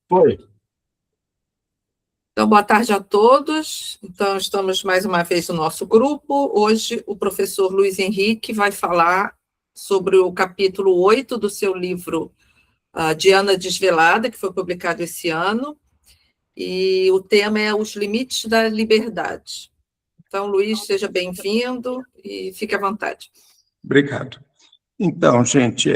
Foi. Então, boa tarde a todos. Então, estamos mais uma vez no nosso grupo. Hoje, o professor Luiz Henrique vai falar sobre o capítulo 8 do seu livro Diana Desvelada, que foi publicado esse ano, e o tema é Os Limites da Liberdade. Então, Luiz, seja bem-vindo e fique à vontade. Obrigado. Então, gente,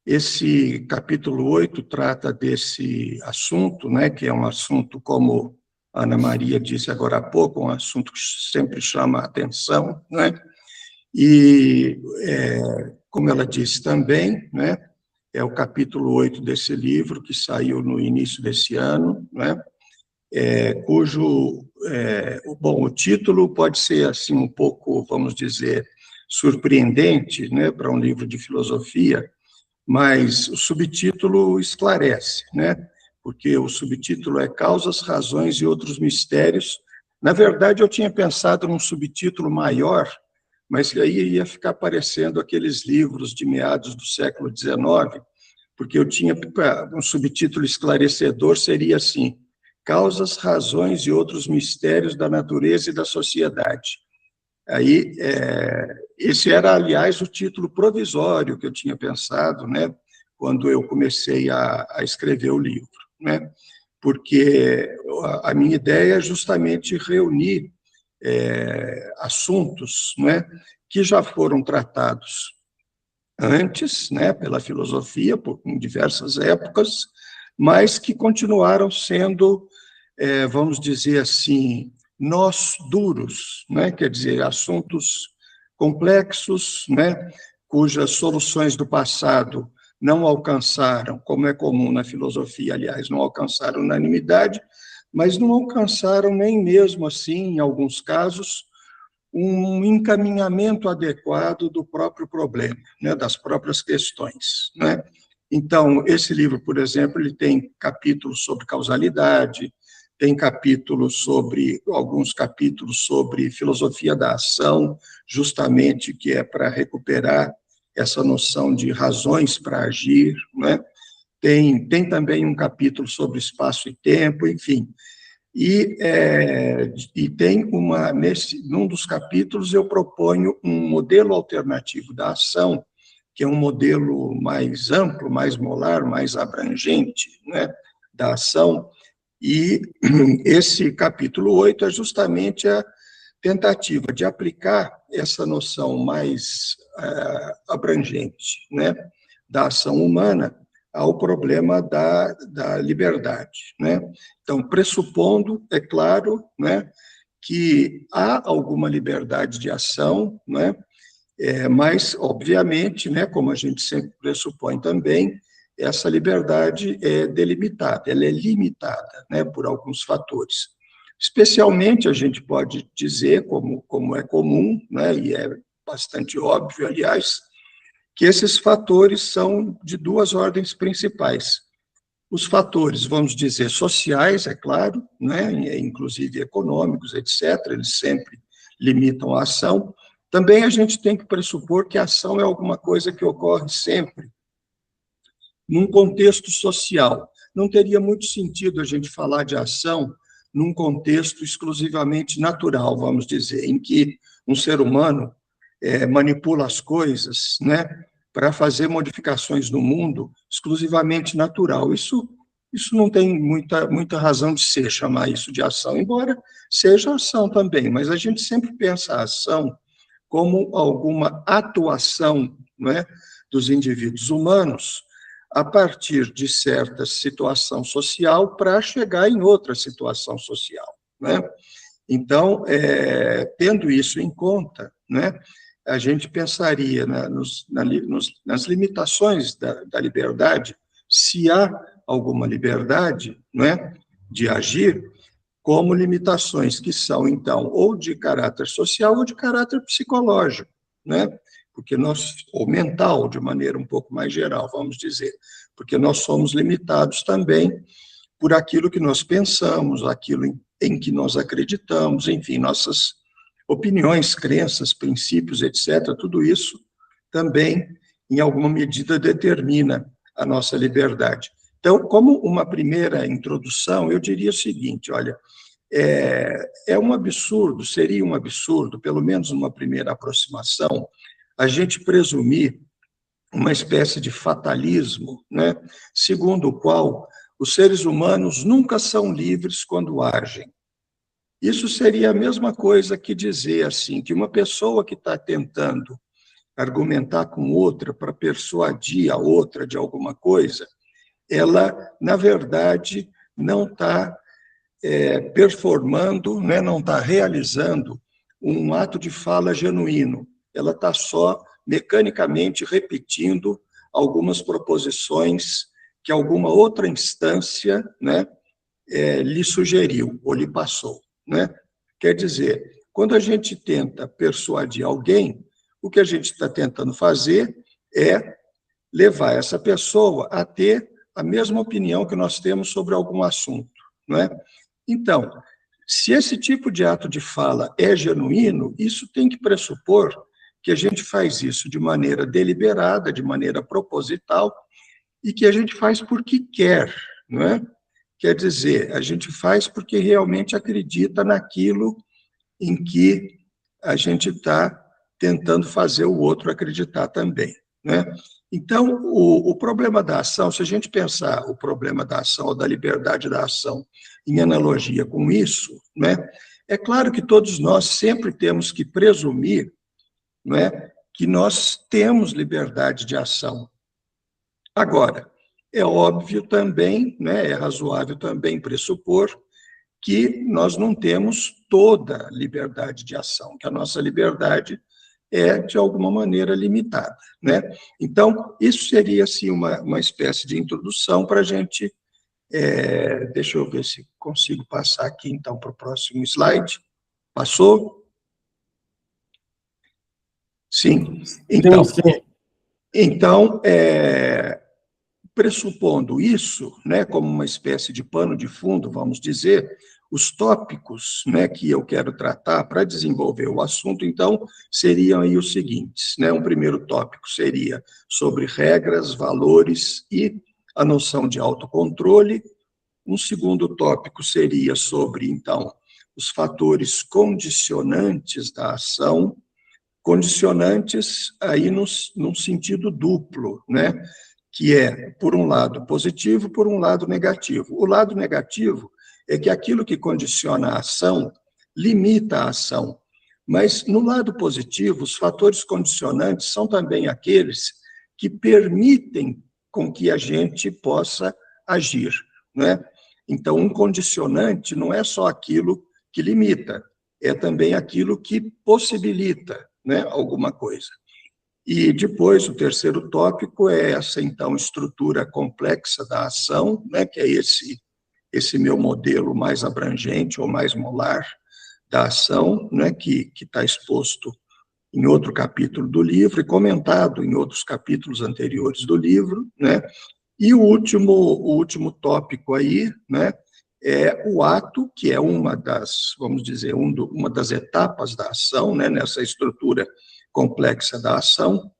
esse capítulo 8 trata desse assunto, né, que é um assunto, como a Ana Maria disse agora há pouco, um assunto que sempre chama a atenção, né, e, como ela disse também, né, é o capítulo 8 desse livro, que saiu no início desse ano, né, bom, o título pode ser, assim, um pouco, vamos dizer, surpreendente, né, para um livro de filosofia, mas o subtítulo esclarece, né? Porque o subtítulo é Causas, Razões e Outros Mistérios. Na verdade, eu tinha pensado num subtítulo maior, mas que aí ia ficar parecendo aqueles livros de meados do século XIX, porque eu tinha um subtítulo esclarecedor, seria assim, Causas, Razões e Outros Mistérios da Natureza e da Sociedade. Aí, esse era, aliás, o título provisório que eu tinha pensado, né, quando eu comecei a escrever o livro, né, porque a minha ideia é justamente reunir assuntos, né, que já foram tratados antes, né, pela filosofia, em diversas épocas, mas que continuaram sendo, vamos dizer assim, nós duros, né? Quer dizer, assuntos complexos, né? Cujas soluções do passado não alcançaram, como é comum na filosofia, aliás, não alcançaram unanimidade, mas não alcançaram nem mesmo assim, em alguns casos, um encaminhamento adequado do próprio problema, né? Das próprias questões, né? Então, esse livro, por exemplo, ele tem capítulos sobre causalidade, tem alguns capítulos sobre filosofia da ação, justamente que é para recuperar essa noção de razões para agir, né? Tem também um capítulo sobre espaço e tempo, enfim. E tem num dos capítulos eu proponho um modelo alternativo da ação, que é um modelo mais amplo, mais molar, mais abrangente, né, da ação. E esse capítulo 8 é justamente a tentativa de aplicar essa noção mais abrangente, né, da ação humana ao problema da liberdade, né? Então, pressupondo, é claro, né, que há alguma liberdade de ação, né, mas, obviamente, né, como a gente sempre pressupõe também, essa liberdade é delimitada, ela é limitada, né, por alguns fatores. Especialmente, a gente pode dizer, como é comum, né, e é bastante óbvio, aliás, que esses fatores são de duas ordens principais. Os fatores, vamos dizer, sociais, é claro, né, inclusive econômicos, etc., eles sempre limitam a ação. Também a gente tem que pressupor que a ação é alguma coisa que ocorre sempre num contexto social. Não teria muito sentido a gente falar de ação num contexto exclusivamente natural, vamos dizer, em que um ser humano manipula as coisas, né, para fazer modificações no mundo exclusivamente natural. Isso não tem muita razão de ser, chamar isso de ação, embora seja ação também, mas a gente sempre pensa a ação como alguma atuação, né, dos indivíduos humanos a partir de certa situação social para chegar em outra situação social, né? Então, tendo isso em conta, né, a gente pensaria nas limitações da liberdade, se há alguma liberdade, né, de agir, como limitações que são, então, ou de caráter social ou de caráter psicológico, né? Porque ou mental, de maneira um pouco mais geral, vamos dizer, porque nós somos limitados também por aquilo que nós pensamos, aquilo em que nós acreditamos, enfim, nossas opiniões, crenças, princípios, etc., tudo isso também, em alguma medida, determina a nossa liberdade. Então, como uma primeira introdução, eu diria o seguinte, olha, é um absurdo, seria um absurdo, pelo menos numa primeira aproximação, a gente presumir uma espécie de fatalismo, né, segundo o qual os seres humanos nunca são livres quando agem. Isso seria a mesma coisa que dizer assim, que uma pessoa que está tentando argumentar com outra para persuadir a outra de alguma coisa, ela, na verdade, não está performando, né, não está realizando um ato de fala genuíno. Ela está só mecanicamente repetindo algumas proposições que alguma outra instância, né, lhe sugeriu ou lhe passou, né? Quer dizer, quando a gente tenta persuadir alguém, o que a gente está tentando fazer é levar essa pessoa a ter a mesma opinião que nós temos sobre algum assunto, não é? Então, se esse tipo de ato de fala é genuíno, isso tem que pressupor que a gente faz isso de maneira deliberada, de maneira proposital, e que a gente faz porque quer, não é? Quer dizer, a gente faz porque realmente acredita naquilo em que a gente está tentando fazer o outro acreditar também, né? Então, o problema da ação, se a gente pensar o problema da ação ou da liberdade da ação em analogia com isso, né, é claro que todos nós sempre temos que presumir, né, que nós temos liberdade de ação. Agora, é óbvio também, né, é razoável também pressupor que nós não temos toda a liberdade de ação, que a nossa liberdade é, de alguma maneira, limitada, né? Então, isso seria, assim, uma espécie de introdução para a gente... deixa eu ver se consigo passar aqui, então, para o próximo slide. Passou? Sim. Então, pressupondo isso, né, como uma espécie de pano de fundo, vamos dizer, os tópicos, né, que eu quero tratar para desenvolver o assunto, então, seriam aí os seguintes, né? Um primeiro tópico seria sobre regras, valores e a noção de autocontrole. Um segundo tópico seria sobre, então, os fatores condicionantes da ação, condicionantes aí num sentido duplo, né? Que é, por um lado, positivo, por um lado, negativo. O lado negativo é que aquilo que condiciona a ação limita a ação. Mas, no lado positivo, os fatores condicionantes são também aqueles que permitem com que a gente possa agir, né? Então, um condicionante não é só aquilo que limita, é também aquilo que possibilita, né, alguma coisa. E depois, o terceiro tópico é essa, então, estrutura complexa da ação, né, que é esse meu modelo mais abrangente ou mais molar da ação, né, que está exposto em outro capítulo do livro e comentado em outros capítulos anteriores do livro, né? E o último tópico aí, né, é o ato, que é uma das, vamos dizer, uma das etapas da ação, né, nessa estrutura complexa da ação,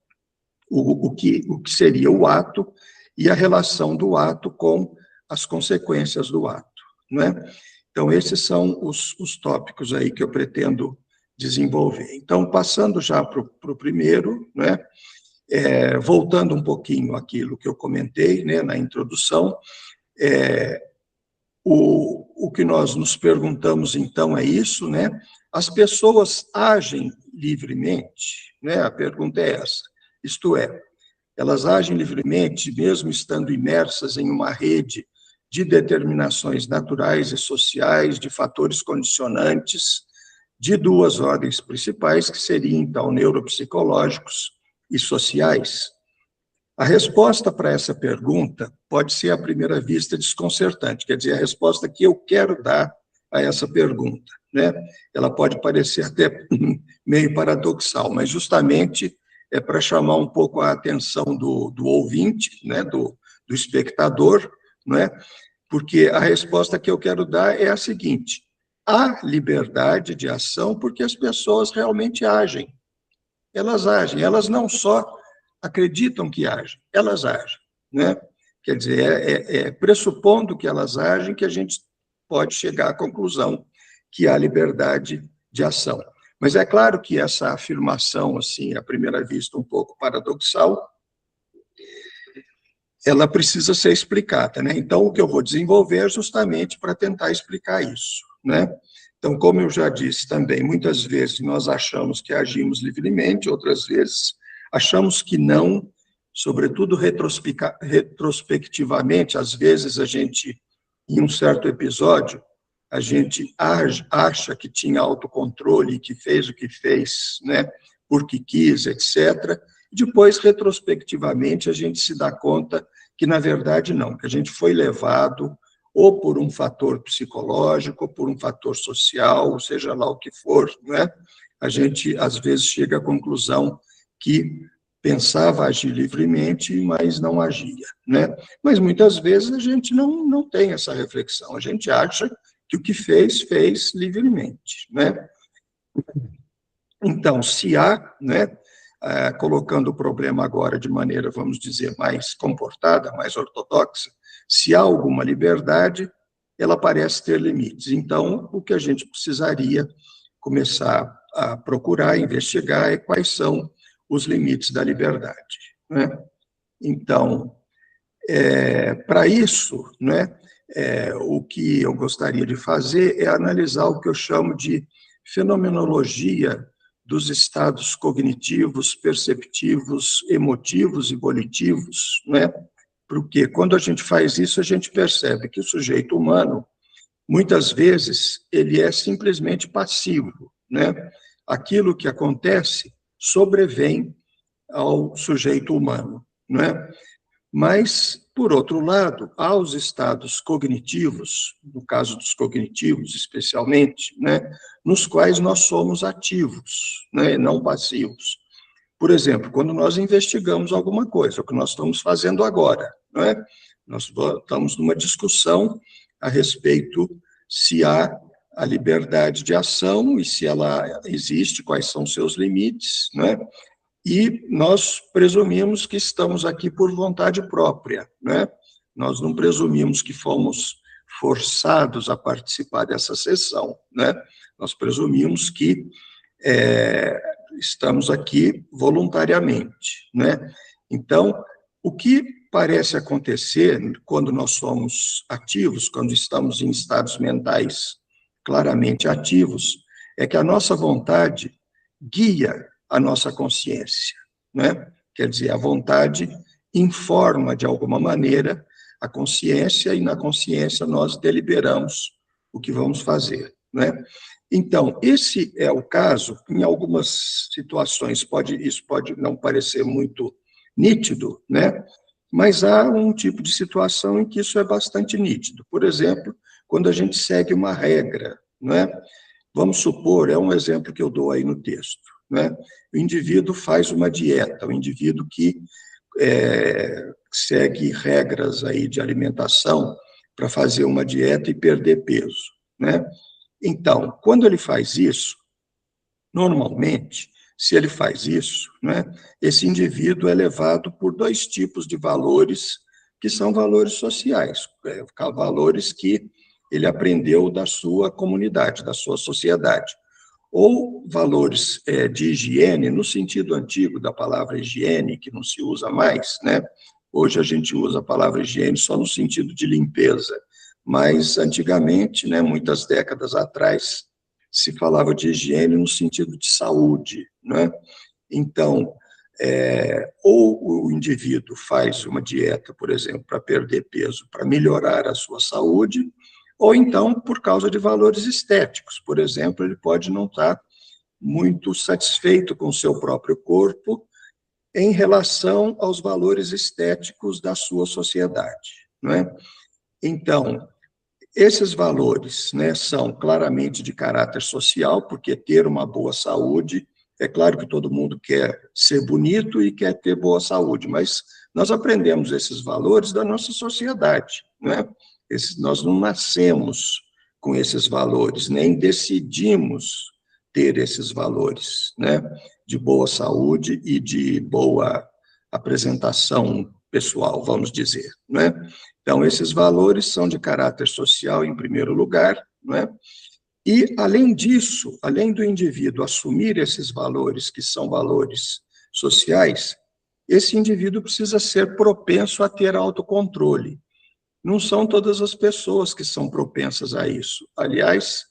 o que seria o ato e a relação do ato com as consequências do ato, né? Então, esses são os tópicos aí que eu pretendo desenvolver. Então, passando já para o primeiro, né? Voltando um pouquinho àquilo que eu comentei, né, na introdução, o que nós nos perguntamos, então, é isso, né? As pessoas agem livremente, né? A pergunta é essa, isto é, elas agem livremente, mesmo estando imersas em uma rede de determinações naturais e sociais, de fatores condicionantes, de duas ordens principais, que seriam, então, neuropsicológicos e sociais. A resposta para essa pergunta pode ser, à primeira vista, desconcertante, quer dizer, a resposta que eu quero dar a essa pergunta, né? Ela pode parecer até meio paradoxal, mas justamente é para chamar um pouco a atenção do ouvinte, né? do espectador, né? Porque a resposta que eu quero dar é a seguinte: há liberdade de ação porque as pessoas realmente agem. Elas agem, elas não só acreditam que agem, elas agem, né? Quer dizer, pressupondo que elas agem, que a gente pode chegar à conclusão que há liberdade de ação. Mas é claro que essa afirmação, assim, à primeira vista, um pouco paradoxal, ela precisa ser explicada, né? Então, o que eu vou desenvolver é justamente para tentar explicar isso, né? Então, como eu já disse também, muitas vezes nós achamos que agimos livremente, outras vezes achamos que não, sobretudo retrospectivamente, às vezes a gente, em um certo episódio, a gente acha que tinha autocontrole, que fez o que fez, né, porque quis, etc. Depois, retrospectivamente, a gente se dá conta que, na verdade, não, que a gente foi levado ou por um fator psicológico, ou por um fator social, seja lá o que for, né? A gente, às vezes, chega à conclusão que pensava agir livremente, mas não agia, né? Mas, muitas vezes, a gente não tem essa reflexão, a gente acha que o que fez, fez livremente, né? Então, se há, né, colocando o problema agora de maneira, vamos dizer, mais comportada, mais ortodoxa, se há alguma liberdade, ela parece ter limites. Então, o que a gente precisaria começar a procurar, investigar, é quais são os limites da liberdade, né? Então, para isso, né, o que eu gostaria de fazer é analisar o que eu chamo de fenomenologia dos estados cognitivos, perceptivos, emotivos e volitivos, né? Porque quando a gente faz isso, a gente percebe que o sujeito humano, muitas vezes, ele é simplesmente passivo, né? Aquilo que acontece sobrevém ao sujeito humano, né? Mas, por outro lado, há os estados cognitivos, no caso dos cognitivos especialmente, né, nos quais nós somos ativos, né, não passivos. Por exemplo, quando nós investigamos alguma coisa, o que nós estamos fazendo agora, não é? Nós estamos numa discussão a respeito se há a liberdade de ação e se ela existe, quais são seus limites, não é? E nós presumimos que estamos aqui por vontade própria, né? Nós não presumimos que fomos forçados a participar dessa sessão, né? Nós presumimos que estamos aqui voluntariamente, né? Então, o que parece acontecer quando nós somos ativos, quando estamos em estados mentais claramente ativos, é que a nossa vontade guia a nossa consciência, né? Quer dizer, a vontade informa, de alguma maneira, a consciência, e na consciência nós deliberamos o que vamos fazer, né? Então, esse é o caso, em algumas situações isso pode não parecer muito nítido, né? Mas há um tipo de situação em que isso é bastante nítido. Por exemplo, quando a gente segue uma regra, né? Vamos supor, é um exemplo que eu dou aí no texto, né? O indivíduo faz uma dieta, o indivíduo que segue regras aí de alimentação para fazer uma dieta e perder peso, né? Então, quando ele faz isso, normalmente, se ele faz isso, né, esse indivíduo é levado por dois tipos de valores que são valores sociais, valores que ele aprendeu da sua comunidade, da sua sociedade, ou valores de higiene, no sentido antigo da palavra higiene, que não se usa mais, né? Hoje a gente usa a palavra higiene só no sentido de limpeza, mas antigamente, né, muitas décadas atrás, se falava de higiene no sentido de saúde, né? Então, ou o indivíduo faz uma dieta, por exemplo, para perder peso, para melhorar a sua saúde, ou então por causa de valores estéticos. Por exemplo, ele pode não estar muito satisfeito com o seu próprio corpo em relação aos valores estéticos da sua sociedade, não é? Então, esses valores, né, são claramente de caráter social, porque ter uma boa saúde, é claro que todo mundo quer ser bonito e quer ter boa saúde, mas nós aprendemos esses valores da nossa sociedade, né? Nós não nascemos com esses valores, nem decidimos ter esses valores, né? De boa saúde e de boa apresentação pessoal, vamos dizer, né? Então, esses valores são de caráter social, em primeiro lugar, né? E, além disso, além do indivíduo assumir esses valores, que são valores sociais, esse indivíduo precisa ser propenso a ter autocontrole. Não são todas as pessoas que são propensas a isso. Aliás,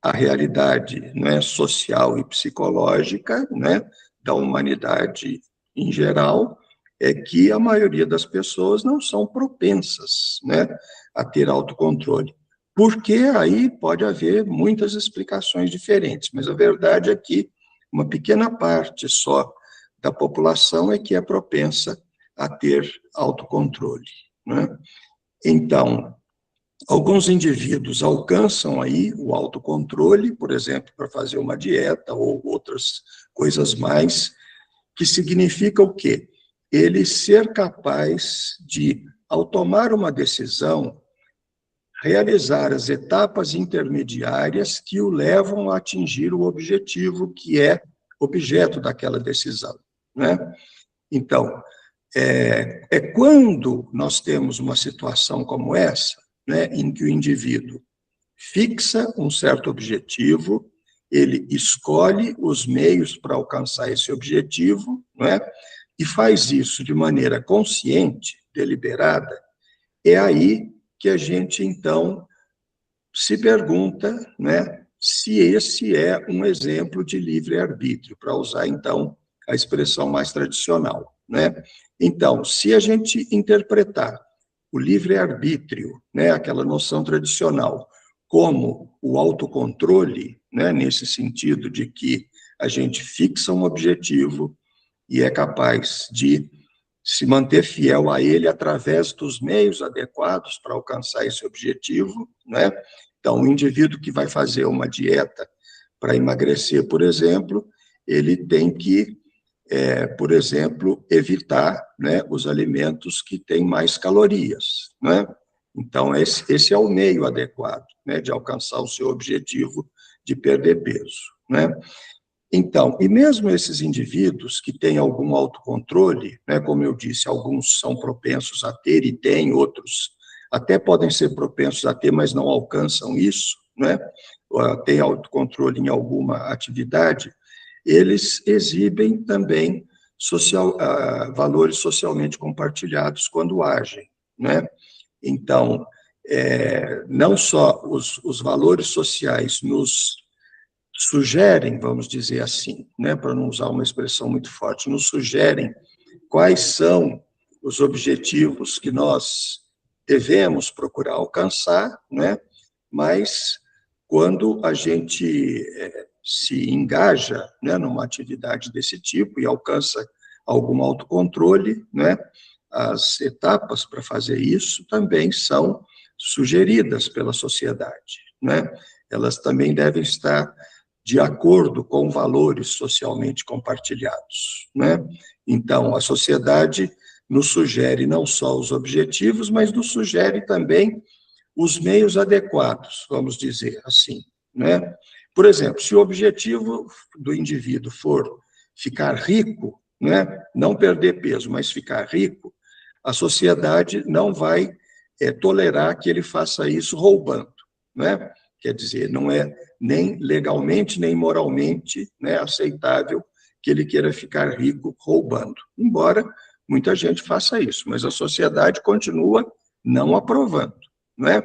a realidade, né, social e psicológica, né, da humanidade em geral é que a maioria das pessoas não são propensas, né, a ter autocontrole. Porque aí pode haver muitas explicações diferentes, mas a verdade é que uma pequena parte só da população é que é propensa a ter autocontrole, né? Então, alguns indivíduos alcançam aí o autocontrole, por exemplo, para fazer uma dieta ou outras coisas mais, que significa o quê? Ele ser capaz de, ao tomar uma decisão, realizar as etapas intermediárias que o levam a atingir o objetivo que é objeto daquela decisão, né? Então, é quando nós temos uma situação como essa, né, em que o indivíduo fixa um certo objetivo, ele escolhe os meios para alcançar esse objetivo, né, e faz isso de maneira consciente, deliberada, é aí que a gente, então, se pergunta, né, se esse é um exemplo de livre-arbítrio, para usar, então, a expressão mais tradicional, né? Então, se a gente interpretar o livre-arbítrio, né, aquela noção tradicional, como o autocontrole, né, nesse sentido de que a gente fixa um objetivo e é capaz de se manter fiel a ele através dos meios adequados para alcançar esse objetivo, né? Então, o indivíduo que vai fazer uma dieta para emagrecer, por exemplo, ele tem que, por exemplo, evitar, né, os alimentos que têm mais calorias, né? Então, esse é o meio adequado, né, de alcançar o seu objetivo de perder peso, né? Então, e mesmo esses indivíduos que têm algum autocontrole, né, como eu disse, alguns são propensos a ter e têm, outros até podem ser propensos a ter, mas não alcançam isso, né, têm autocontrole em alguma atividade, eles exibem também valores socialmente compartilhados quando agem, né? Então, não só os valores sociais nos sugerem, vamos dizer assim, né, para não usar uma expressão muito forte, nos sugerem quais são os objetivos que nós devemos procurar alcançar, né, mas quando a gente se engaja, né, numa atividade desse tipo e alcança algum autocontrole, né, as etapas para fazer isso também são sugeridas pela sociedade, né? Elas também devem estar de acordo com valores socialmente compartilhados, né? Então, a sociedade nos sugere não só os objetivos, mas nos sugere também os meios adequados, vamos dizer assim, né? Por exemplo, se o objetivo do indivíduo for ficar rico, né, não perder peso, mas ficar rico, a sociedade não vai tolerar que ele faça isso roubando, né? Quer dizer, não é nem legalmente, nem moralmente, né, aceitável que ele queira ficar rico roubando. Embora muita gente faça isso, mas a sociedade continua não aprovando, né?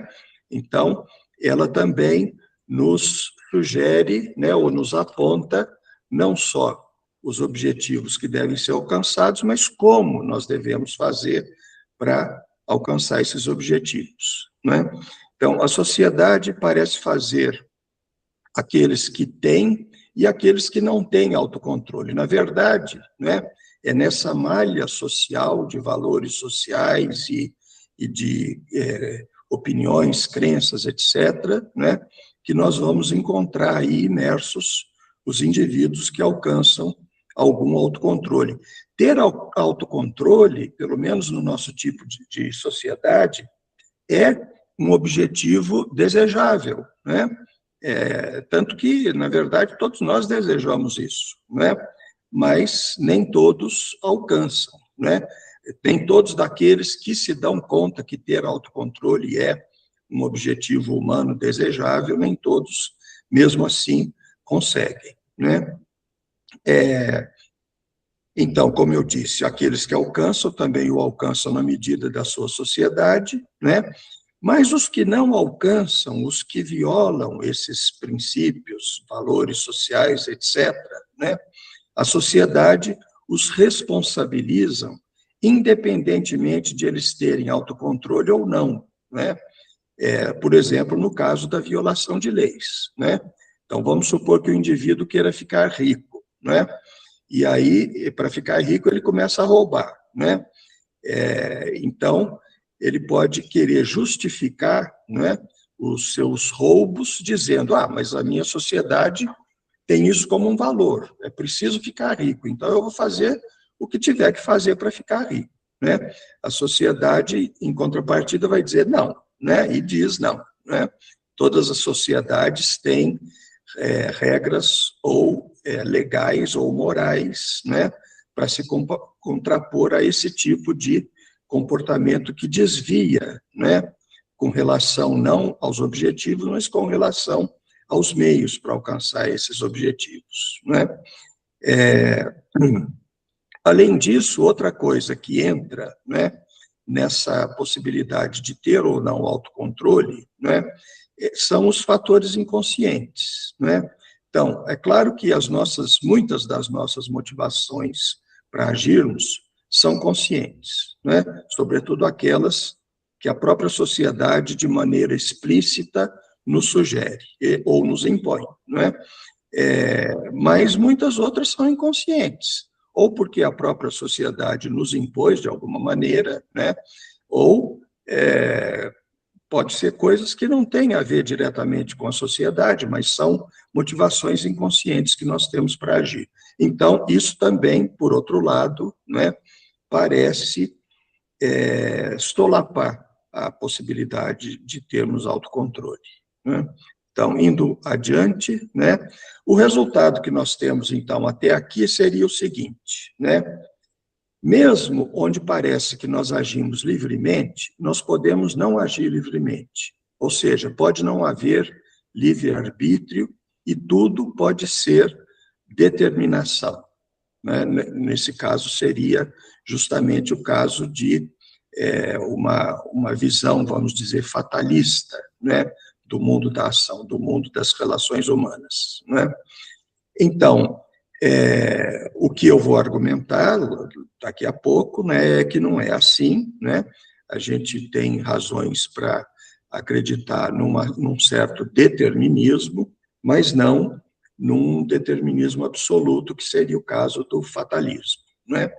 Então, ela também nos sugere, né, ou nos aponta não só os objetivos que devem ser alcançados, mas como nós devemos fazer para alcançar esses objetivos, né? Então, a sociedade parece fazer aqueles que têm e aqueles que não têm autocontrole. Na verdade, né, é nessa malha social de valores sociais e de opiniões, crenças, etc., né, que nós vamos encontrar aí imersos os indivíduos que alcançam algum autocontrole. Ter autocontrole, pelo menos no nosso tipo de sociedade, é um objetivo desejável, né? Tanto que, na verdade, todos nós desejamos isso, né? Mas nem todos alcançam, né? nem todos daqueles que se dão conta que ter autocontrole é um objetivo humano desejável, nem todos, mesmo assim, conseguem, né? Então, como eu disse, aqueles que alcançam também o alcançam na medida da sua sociedade, né? Mas os que não alcançam, os que violam esses princípios, valores sociais, etc., né? A sociedade os responsabilizam, independentemente de eles terem autocontrole ou não, né? Por exemplo, no caso da violação de leis, né? Então, vamos supor que o indivíduo queira ficar rico, né? E aí, para ficar rico, ele começa a roubar, né? Então, ele pode querer justificar, né, os seus roubos, dizendo, mas a minha sociedade tem isso como um valor, é preciso ficar rico, então eu vou fazer o que tiver que fazer para ficar rico, né? A sociedade, em contrapartida, vai dizer não, né? E diz não, né? Todas as sociedades têm regras ou legais ou morais, né, para se contrapor a esse tipo de comportamento que desvia, né, com relação não aos objetivos, mas com relação aos meios para alcançar esses objetivos, né? Além disso, outra coisa que entra, né, nessa possibilidade de ter ou não autocontrole, né, são os fatores inconscientes, né? Então, é claro que muitas das nossas motivações para agirmos são conscientes, né? Sobretudo aquelas que a própria sociedade, de maneira explícita, nos sugere ou nos impõe, né? Mas muitas outras são inconscientes, ou porque a própria sociedade nos impôs de alguma maneira, né? Ou pode ser coisas que não têm a ver diretamente com a sociedade, mas são motivações inconscientes que nós temos para agir. Então, isso também, por outro lado, né, parece estolapar a possibilidade de termos autocontrole, né? Então, indo adiante, né, o resultado que nós temos, então, até aqui seria o seguinte, né? Mesmo onde parece que nós agimos livremente, nós podemos não agir livremente. Ou seja, pode não haver livre-arbítrio e tudo pode ser determinação, né? Nesse caso, seria justamente o caso de uma visão, vamos dizer, fatalista, né, do mundo da ação, do mundo das relações humanas, né? Então, o que eu vou argumentar daqui a pouco, né, é que não é assim, né? A gente tem razões para acreditar num certo determinismo, mas não num determinismo absoluto, que seria o caso do fatalismo, né?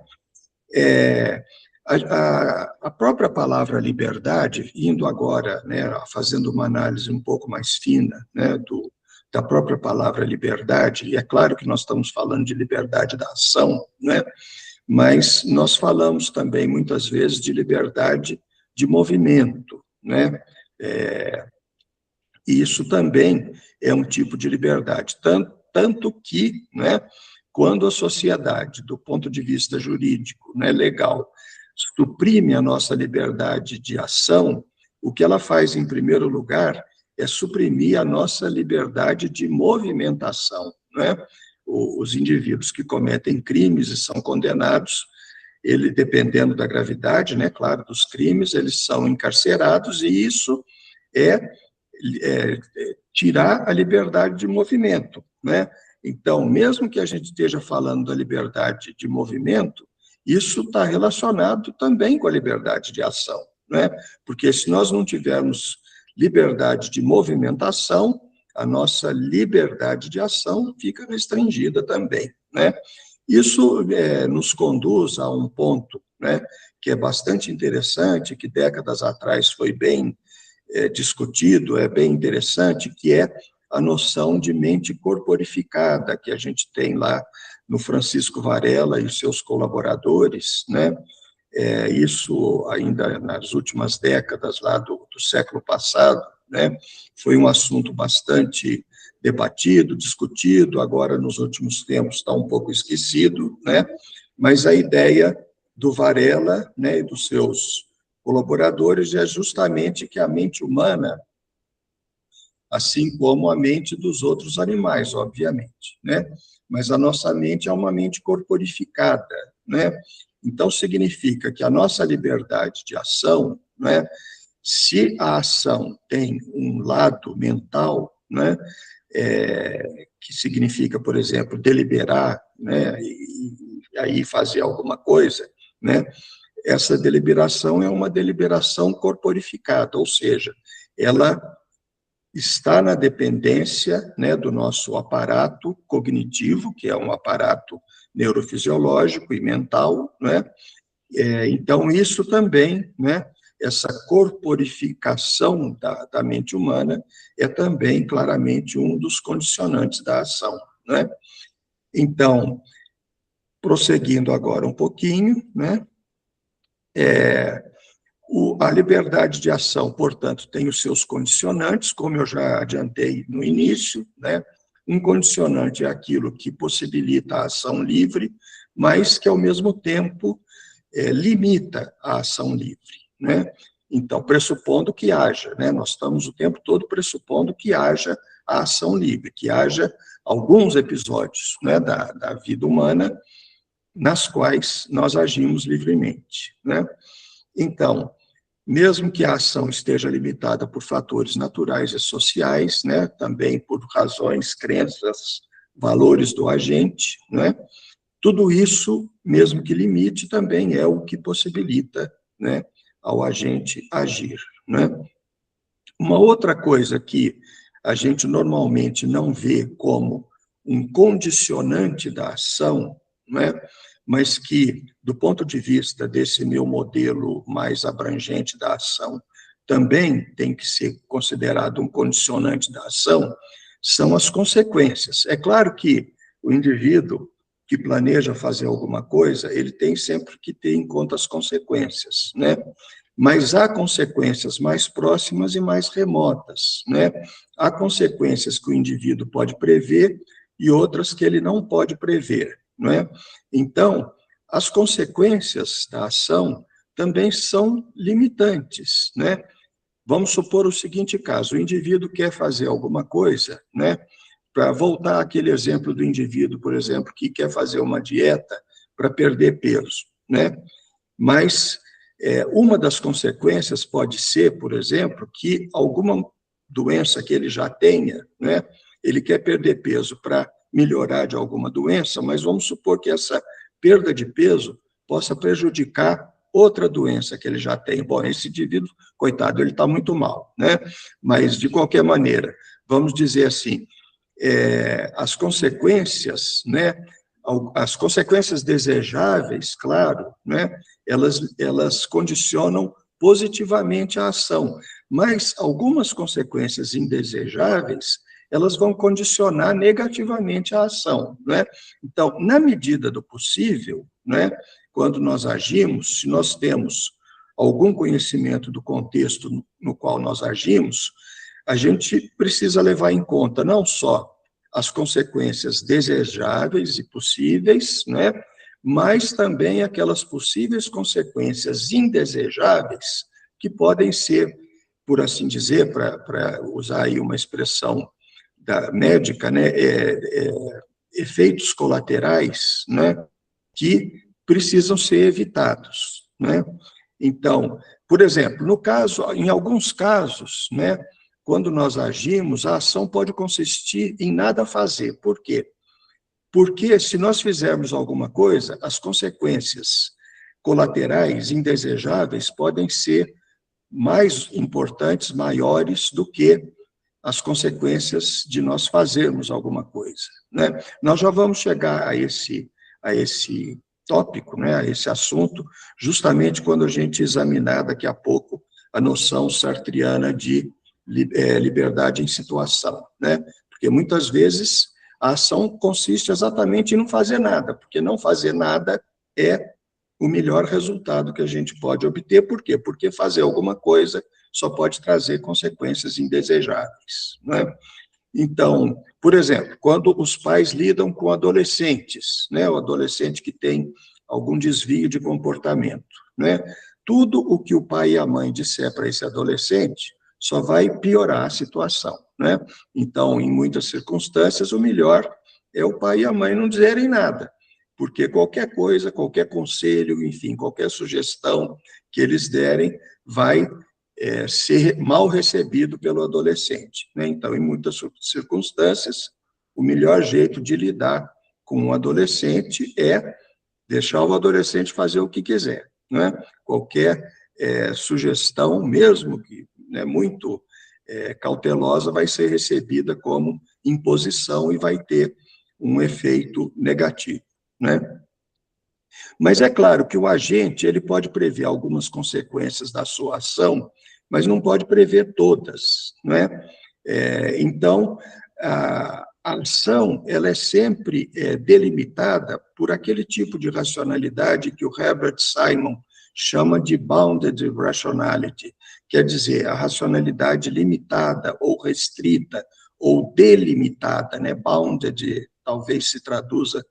A própria palavra liberdade, indo agora, né, fazendo uma análise um pouco mais fina, né, da própria palavra liberdade, e é claro que nós estamos falando de liberdade da ação, né, mas nós falamos também, muitas vezes, de liberdade de movimento, né, e isso também é um tipo de liberdade, tanto que, né, quando a sociedade, do ponto de vista jurídico, né, legal, suprime a nossa liberdade de ação, o que ela faz, em primeiro lugar, é suprimir a nossa liberdade de movimentação, né? Os indivíduos que cometem crimes e são condenados, dependendo da gravidade, né, claro, dos crimes, eles são encarcerados, e isso é tirar a liberdade de movimento, né? Então, mesmo que a gente esteja falando da liberdade de movimento, isso está relacionado também com a liberdade de ação, né? Porque se nós não tivermos liberdade de movimentação, a nossa liberdade de ação fica restringida também, né? Isso nos conduz a um ponto, né, que é bastante interessante, que décadas atrás foi bem discutido, é bem interessante, que é a noção de mente corporificada, que a gente tem lá no Francisco Varela e seus colaboradores, né? Isso ainda nas últimas décadas lá do século passado, né? Foi um assunto bastante debatido, discutido, agora nos últimos tempos está um pouco esquecido, né? Mas a ideia do Varela, né, e dos seus colaboradores, é justamente que a mente humana, assim como a mente dos outros animais, obviamente, né? Mas a nossa mente é uma mente corporificada, né? Então, significa que a nossa liberdade de ação, né? Se a ação tem um lado mental, né? Que significa, por exemplo, deliberar, né? E aí fazer alguma coisa, né? Essa deliberação é uma deliberação corporificada, ou seja, ela está na dependência, né, do nosso aparato cognitivo, que é um aparato neurofisiológico e mental, né? Então, isso também, né, essa corporificação da mente humana é também, claramente, um dos condicionantes da ação, né? Então, prosseguindo agora um pouquinho, né, a liberdade de ação, portanto, tem os seus condicionantes, como eu já adiantei no início, né? Um condicionante é aquilo que possibilita a ação livre, mas que, ao mesmo tempo, limita a ação livre, né? Então, pressupondo que haja, né? Nós estamos o tempo todo pressupondo que haja a ação livre, que haja alguns episódios, né, da vida humana nas quais nós agimos livremente, né? Então, mesmo que a ação esteja limitada por fatores naturais e sociais, né, também por razões, crenças, valores do agente, né, tudo isso, mesmo que limite, também é o que possibilita, né, ao agente agir, né. Uma outra coisa que a gente normalmente não vê como um condicionante da ação, né, mas que, do ponto de vista desse meu modelo mais abrangente da ação, também tem que ser considerado um condicionante da ação, são as consequências. É claro que o indivíduo que planeja fazer alguma coisa, ele tem sempre que ter em conta as consequências, né? Mas há consequências mais próximas e mais remotas, né? Há consequências que o indivíduo pode prever e outras que ele não pode prever, não é? Então, as consequências da ação também são limitantes, né? Vamos supor o seguinte caso: o indivíduo quer fazer alguma coisa, né? Para voltar àquele exemplo do indivíduo, por exemplo, que quer fazer uma dieta para perder peso, né? Mas uma das consequências pode ser, por exemplo, que alguma doença que ele já tenha, né? Ele quer perder peso para melhorar de alguma doença, mas vamos supor que essa perda de peso possa prejudicar outra doença que ele já tem. Bom, esse indivíduo, coitado, ele está muito mal, né? Mas, de qualquer maneira, vamos dizer assim, as consequências, né? As consequências desejáveis, claro, né? Elas condicionam positivamente a ação, mas algumas consequências indesejáveis, elas vão condicionar negativamente a ação, né? Então, na medida do possível, né, quando nós agimos, se nós temos algum conhecimento do contexto no qual nós agimos, a gente precisa levar em conta não só as consequências desejáveis e possíveis, né, mas também aquelas possíveis consequências indesejáveis que podem ser, por assim dizer, para usar aí uma expressão da médica, né, efeitos colaterais, né, que precisam ser evitados, né? Então, por exemplo, em alguns casos, né, quando nós agimos, a ação pode consistir em nada fazer. Por quê? Porque se nós fizermos alguma coisa, as consequências colaterais indesejáveis podem ser mais importantes, maiores do que as consequências de nós fazermos alguma coisa, né? Nós já vamos chegar a esse tópico, né, a esse assunto, justamente quando a gente examinar daqui a pouco a noção sartriana de liberdade em situação, né? Porque muitas vezes a ação consiste exatamente em não fazer nada, porque não fazer nada é o melhor resultado que a gente pode obter. Por quê? Porque fazer alguma coisa só pode trazer consequências indesejáveis, né? Então, por exemplo, quando os pais lidam com adolescentes, né, o adolescente que tem algum desvio de comportamento, né? Tudo o que o pai e a mãe disser para esse adolescente só vai piorar a situação, né? Então, em muitas circunstâncias, o melhor é o pai e a mãe não dizerem nada, porque qualquer coisa, qualquer conselho, enfim, qualquer sugestão que eles derem vai ser mal recebido pelo adolescente, né? Então, em muitas circunstâncias, o melhor jeito de lidar com um adolescente é deixar o adolescente fazer o que quiser, né? Qualquer sugestão, mesmo que muito cautelosa, vai ser recebida como imposição e vai ter um efeito negativo, né? Mas é claro que o agente ele pode prever algumas consequências da sua ação, mas não pode prever todas, né? Então, a ação ela é sempre delimitada por aquele tipo de racionalidade que o Herbert Simon chama de bounded rationality, quer dizer, a racionalidade limitada ou restrita ou delimitada, né? Bounded talvez se traduza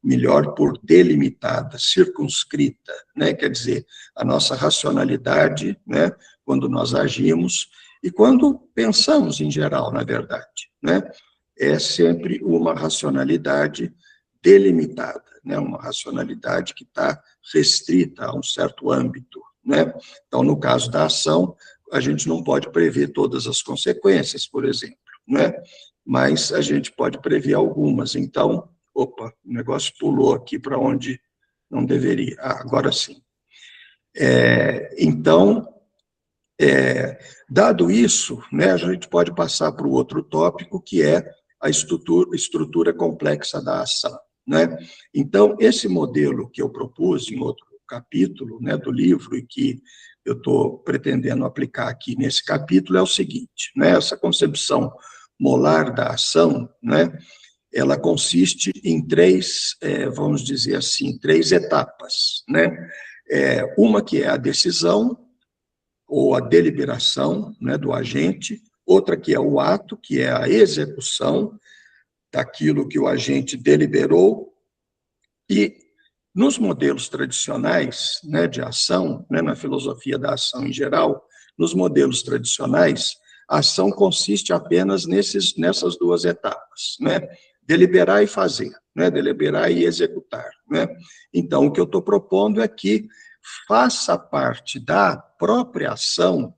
melhor por delimitada, circunscrita, né? Quer dizer, a nossa racionalidade, né? Quando nós agimos e quando pensamos em geral, na verdade, né? É sempre uma racionalidade delimitada, né? Uma racionalidade que está restrita a um certo âmbito, né? Então, no caso da ação, a gente não pode prever todas as consequências, por exemplo, né? Mas a gente pode prever algumas. Então, opa, o negócio pulou aqui para onde não deveria. Agora sim. Então, dado isso, né, a gente pode passar para o outro tópico, que é a estrutura complexa da ação, né? Então, esse modelo que eu propus em outro capítulo, né, do livro e que eu estou pretendendo aplicar aqui nesse capítulo é o seguinte, né? Essa concepção molar da ação, né, ela consiste em três, vamos dizer assim, três etapas, né? Uma que é a decisão ou a deliberação, né, do agente, outra que é o ato, que é a execução daquilo que o agente deliberou, e nos modelos tradicionais, né, de ação, né, na filosofia da ação em geral, nos modelos tradicionais, a ação consiste apenas nessas duas etapas, né? Deliberar e fazer, né? Deliberar e executar, né? Então, o que eu estou propondo é que faça parte da própria ação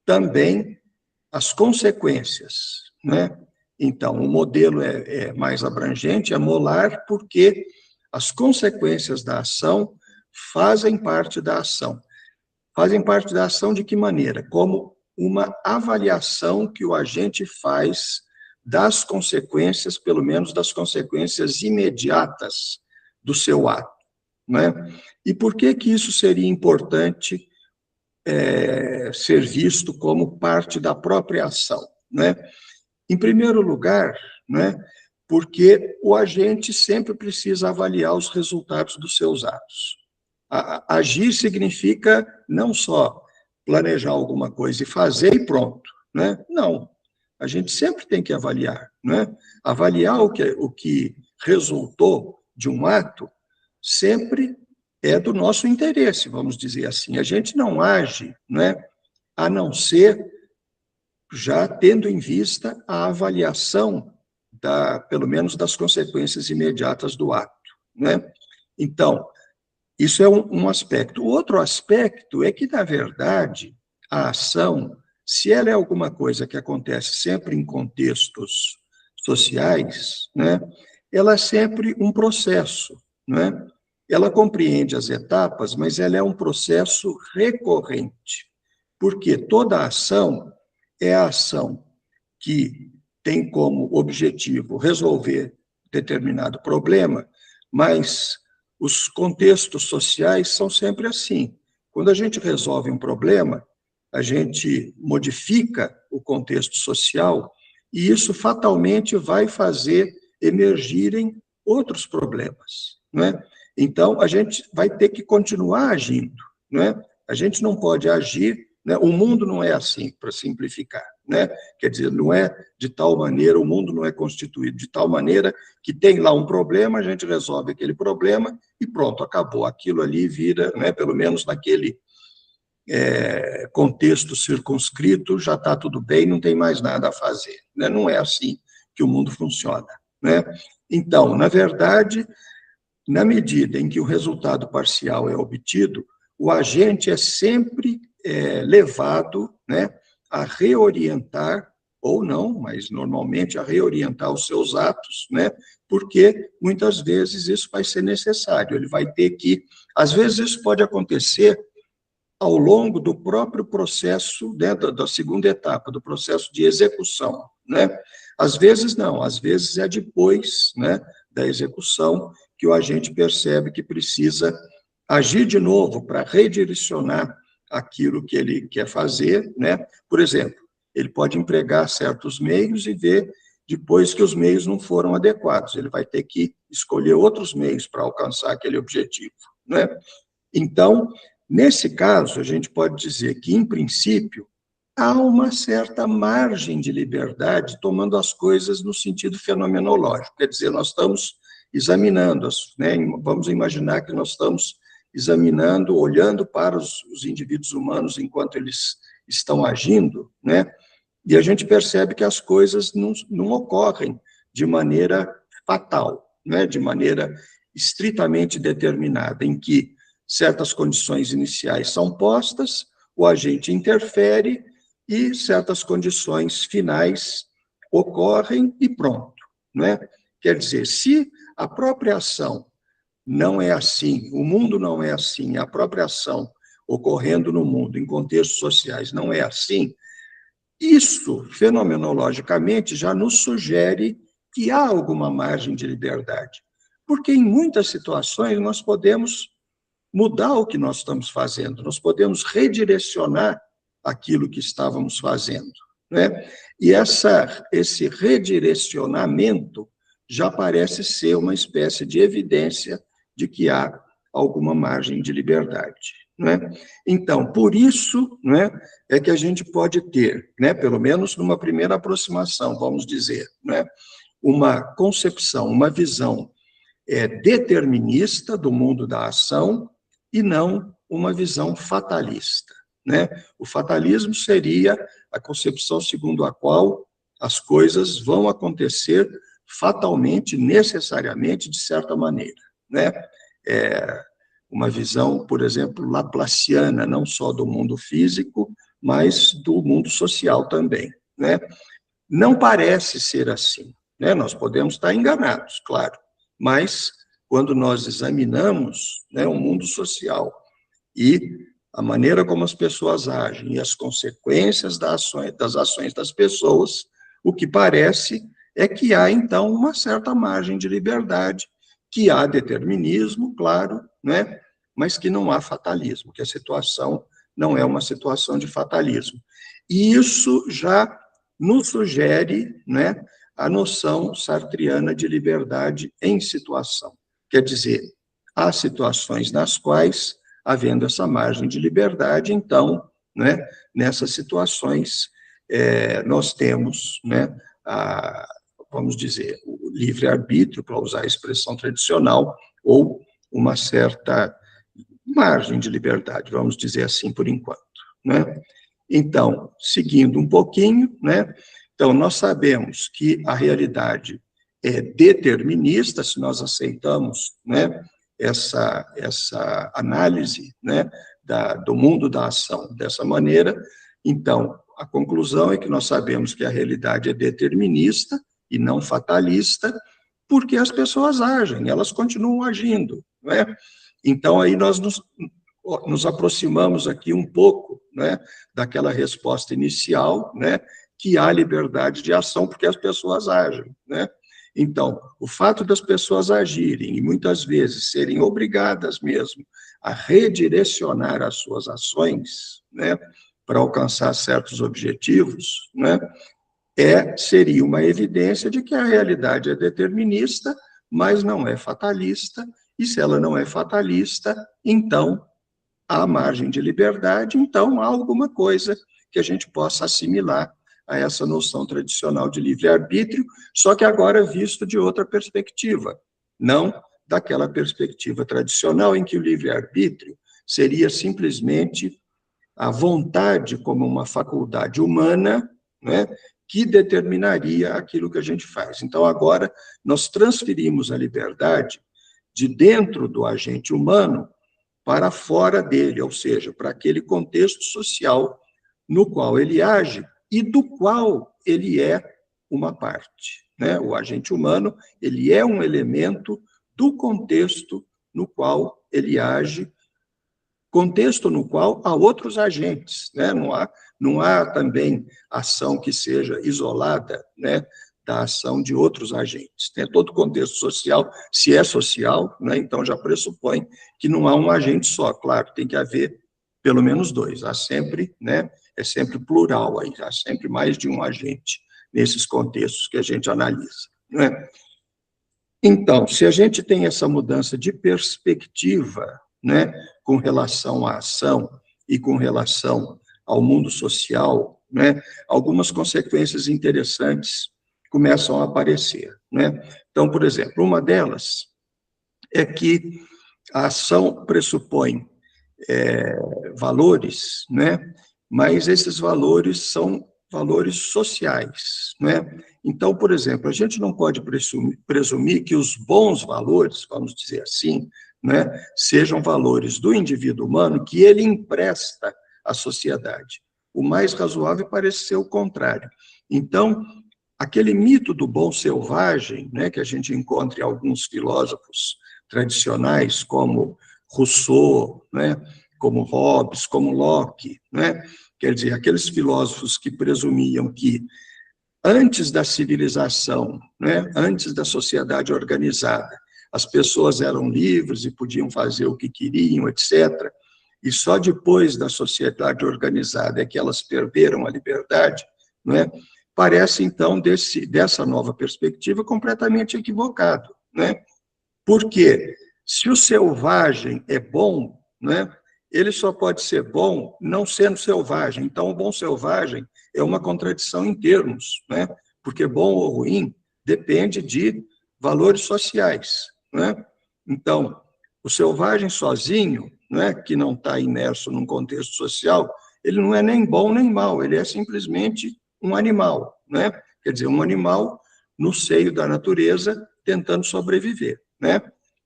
também as consequências, né? Então, o modelo é mais abrangente, é molar, porque as consequências da ação fazem parte da ação. Fazem parte da ação de que maneira? Como uma avaliação que o agente faz das consequências, pelo menos das consequências imediatas do seu ato, né? E por que isso seria importante ser visto como parte da própria ação, né? Em primeiro lugar, né, porque o agente sempre precisa avaliar os resultados dos seus atos. Agir significa não só planejar alguma coisa e fazer e pronto, né? Não, a gente sempre tem que avaliar, né? Avaliar o que resultou de um ato sempre é do nosso interesse, vamos dizer assim. A gente não age, né, a não ser já tendo em vista a avaliação pelo menos das consequências imediatas do ato, né? Então, isso é um aspecto. O outro aspecto é que, na verdade, a ação, se ela é alguma coisa que acontece sempre em contextos sociais, né, ela é sempre um processo, né? Ela compreende as etapas, mas ela é um processo recorrente, porque toda ação é a ação que tem como objetivo resolver determinado problema, mas os contextos sociais são sempre assim. Quando a gente resolve um problema, a gente modifica o contexto social e isso fatalmente vai fazer emergirem outros problemas, né? Então, a gente vai ter que continuar agindo, né? A gente não pode agir, né? O mundo não é assim, para simplificar, né? Quer dizer, não é de tal maneira, o mundo não é constituído de tal maneira que tem lá um problema, a gente resolve aquele problema e pronto, acabou. Aquilo ali vira, né, pelo menos naquele contexto circunscrito, já está tudo bem, não tem mais nada a fazer, né? Não é assim que o mundo funciona, né? Então, na verdade, na medida em que o resultado parcial é obtido, o agente é sempre levado, né, a reorientar, ou não, mas normalmente a reorientar os seus atos, né, porque muitas vezes isso vai ser necessário, ele vai ter que, às vezes isso pode acontecer ao longo do próprio processo, né, da segunda etapa, do processo de execução, né? Às vezes não, às vezes é depois, né, da execução que o agente percebe que precisa agir de novo para redirecionar aquilo que ele quer fazer, né? Por exemplo, ele pode empregar certos meios e ver depois que os meios não foram adequados, ele vai ter que escolher outros meios para alcançar aquele objetivo, né? Então, nesse caso, a gente pode dizer que, em princípio, há uma certa margem de liberdade, tomando as coisas no sentido fenomenológico. Quer dizer, nós estamos examinando, né, vamos imaginar que nós estamos examinando, olhando para os indivíduos humanos enquanto eles estão agindo, né, e a gente percebe que as coisas não ocorrem de maneira fatal, né, de maneira estritamente determinada, em que certas condições iniciais são postas, o agente interfere e certas condições finais ocorrem e pronto, né? Quer dizer, se a própria ação não é assim, o mundo não é assim, a própria ação ocorrendo no mundo, em contextos sociais, não é assim, isso, fenomenologicamente, já nos sugere que há alguma margem de liberdade, porque em muitas situações nós podemos mudar o que nós estamos fazendo, nós podemos redirecionar aquilo que estávamos fazendo, né? E esse redirecionamento já parece ser uma espécie de evidência de que há alguma margem de liberdade, né? Então, por isso, né, é que a gente pode ter, né, pelo menos numa primeira aproximação, vamos dizer, né, uma concepção, uma visão determinista do mundo da ação e não uma visão fatalista, né? O fatalismo seria a concepção segundo a qual as coisas vão acontecer fatalmente, necessariamente, de certa maneira, né? Uma visão, por exemplo, laplaciana, não só do mundo físico, mas do mundo social também, né? Não parece ser assim, né? Nós podemos estar enganados, claro, mas quando nós examinamos, né, o mundo social e a maneira como as pessoas agem e as consequências das ações das pessoas, o que parece é que há, então, uma certa margem de liberdade, que há determinismo, claro, né, mas que não há fatalismo, que a situação não é uma situação de fatalismo. E isso já nos sugere, né, a noção sartriana de liberdade em situação. Quer dizer, há situações nas quais, havendo essa margem de liberdade, então, né, nessas situações, nós temos, né, vamos dizer, o livre-arbítrio, para usar a expressão tradicional, ou uma certa margem de liberdade, vamos dizer assim, por enquanto, né? Então, seguindo um pouquinho, né? Então, nós sabemos que a realidade é determinista, se nós aceitamos, né, essa análise, né, do mundo da ação dessa maneira. Então, a conclusão é que nós sabemos que a realidade é determinista e não fatalista, porque as pessoas agem, elas continuam agindo, né? Então, aí nós nos aproximamos aqui um pouco, né, daquela resposta inicial, né, que há liberdade de ação porque as pessoas agem, né? Então, o fato das pessoas agirem e muitas vezes serem obrigadas mesmo a redirecionar as suas ações, né, para alcançar certos objetivos, né, seria uma evidência de que a realidade é determinista, mas não é fatalista, e se ela não é fatalista, então há margem de liberdade, então há alguma coisa que a gente possa assimilar a essa noção tradicional de livre-arbítrio, só que agora visto de outra perspectiva, não daquela perspectiva tradicional em que o livre-arbítrio seria simplesmente a vontade como uma faculdade humana, né, que determinaria aquilo que a gente faz. Então, agora, nós transferimos a liberdade de dentro do agente humano para fora dele, ou seja, para aquele contexto social no qual ele age e do qual ele é uma parte, né? O agente humano, ele é um elemento do contexto no qual ele age, contexto no qual há outros agentes, né? Não há também ação que seja isolada, né, da ação de outros agentes. Tem todo contexto social, se é social, né, então já pressupõe que não há um agente só, claro, tem que haver pelo menos dois, há sempre, né, é sempre plural, aí, há sempre mais de um agente nesses contextos que a gente analisa, né? Então, se a gente tem essa mudança de perspectiva, né, com relação à ação e com relação ao mundo social, né, algumas consequências interessantes começam a aparecer, né? Então, por exemplo, uma delas é que a ação pressupõe valores, né? Mas esses valores são valores sociais, né? Então, por exemplo, a gente não pode presumir que os bons valores, vamos dizer assim, né, sejam valores do indivíduo humano que ele empresta à sociedade. O mais razoável parece ser o contrário. Então, aquele mito do bom selvagem, né, que a gente encontra em alguns filósofos tradicionais, como Rousseau, né, como Hobbes, como Locke, né, quer dizer, aqueles filósofos que presumiam que antes da civilização, né, antes da sociedade organizada, as pessoas eram livres e podiam fazer o que queriam, etc., e só depois da sociedade organizada é que elas perderam a liberdade, né? Parece, então, dessa nova perspectiva, completamente equivocado, né? Porque se o selvagem é bom, né, ele só pode ser bom não sendo selvagem. Então, o bom selvagem é uma contradição em termos, né? Porque bom ou ruim depende de valores sociais, né? Então, o selvagem sozinho, né, que não está imerso num contexto social, ele não é nem bom nem mal, ele é simplesmente um animal, né? Quer dizer, um animal no seio da natureza tentando sobreviver, né?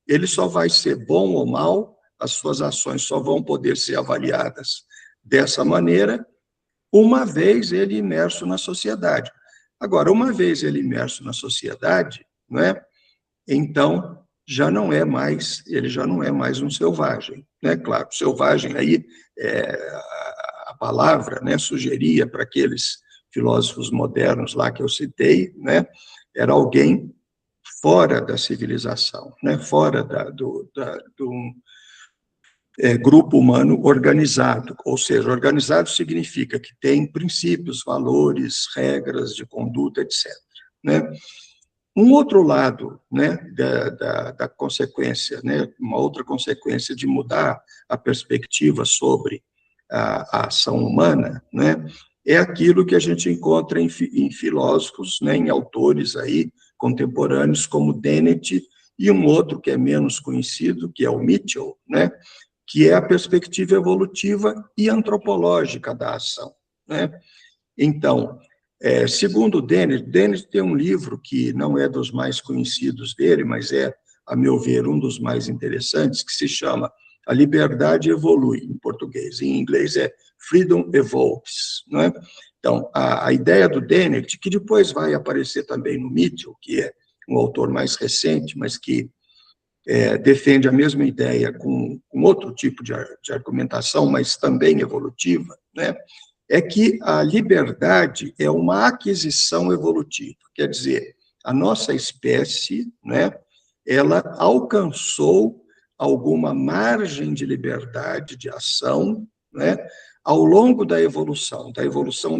Ele só vai ser bom ou mal, as suas ações só vão poder ser avaliadas dessa maneira, uma vez ele imerso na sociedade. Agora, uma vez ele imerso na sociedade, né, então ele já não é mais um selvagem, né? Claro, selvagem aí a palavra, né, sugeria para aqueles filósofos modernos lá que eu citei, né, era alguém fora da civilização, né, fora do grupo humano organizado, ou seja, organizado significa que tem princípios, valores, regras de conduta, etc., né? Um outro lado, né, da consequência, né, uma outra consequência de mudar a perspectiva sobre a ação humana, né, é aquilo que a gente encontra em filósofos, né, em autores aí contemporâneos como Dennett e um outro que é menos conhecido, que é o Mitchell, né, que é a perspectiva evolutiva e antropológica da ação, né? Então, segundo Dennett tem um livro que não é dos mais conhecidos dele, mas é, a meu ver, um dos mais interessantes, que se chama A Liberdade Evolui, em português. Em inglês é Freedom Evolves, não é? Então, a ideia do Dennett, que depois vai aparecer também no Mitchell, que é um autor mais recente, mas que defende a mesma ideia com outro tipo de argumentação, mas também evolutiva, né? É que a liberdade é uma aquisição evolutiva, quer dizer, a nossa espécie, né, ela alcançou alguma margem de liberdade de ação, né, ao longo da evolução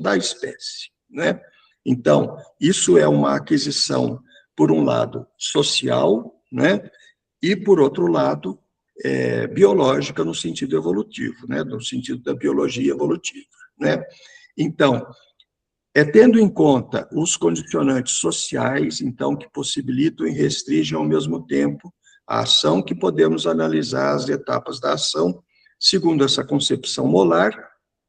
da espécie, né? Então, isso é uma aquisição, por um lado, social, né, e, por outro lado, biológica no sentido evolutivo, né, no sentido da biologia evolutiva, né? Então, Tendo em conta os condicionantes sociais, então, que possibilitam e restringem ao mesmo tempo a ação, que podemos analisar as etapas da ação, segundo essa concepção molar,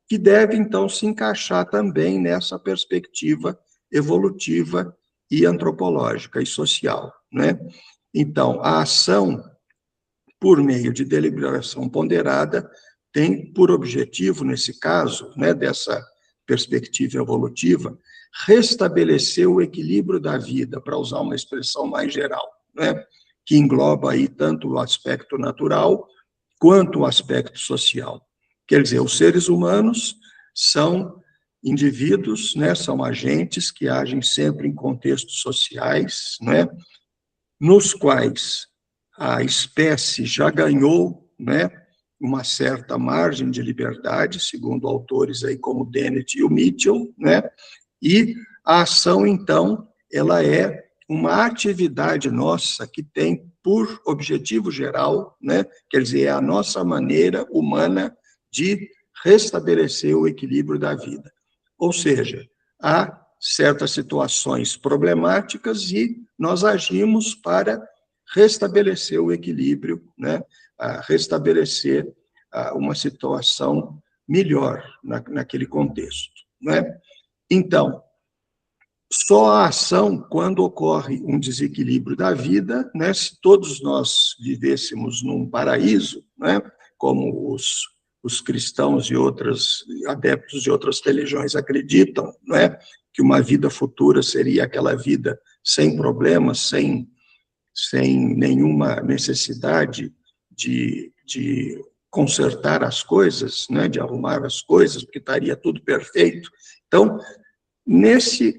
que deve, então, se encaixar também nessa perspectiva evolutiva e antropológica e social, né? Então, a ação, por meio de deliberação ponderada, tem por objetivo, nesse caso, né, dessa perspectiva evolutiva, restabelecer o equilíbrio da vida, para usar uma expressão mais geral, né, que engloba aí tanto o aspecto natural quanto o aspecto social. Quer dizer, os seres humanos são indivíduos, né, são agentes que agem sempre em contextos sociais, né, nos quais a espécie já ganhou, né, uma certa margem de liberdade, segundo autores aí como Dennett e o Mitchell, né, e a ação, então, ela é uma atividade nossa que tem por objetivo geral, né, quer dizer, é a nossa maneira humana de restabelecer o equilíbrio da vida. Ou seja, há certas situações problemáticas e nós agimos para restabelecer o equilíbrio, né, restabelecer uma situação melhor naquele contexto, né? Então, só a ação quando ocorre um desequilíbrio da vida, né? Se todos nós vivêssemos num paraíso, né? Como os cristãos e outros adeptos de outras religiões acreditam, né? Que uma vida futura seria aquela vida sem problemas, sem nenhuma necessidade de consertar as coisas, né? De arrumar as coisas, porque estaria tudo perfeito. Então, nesse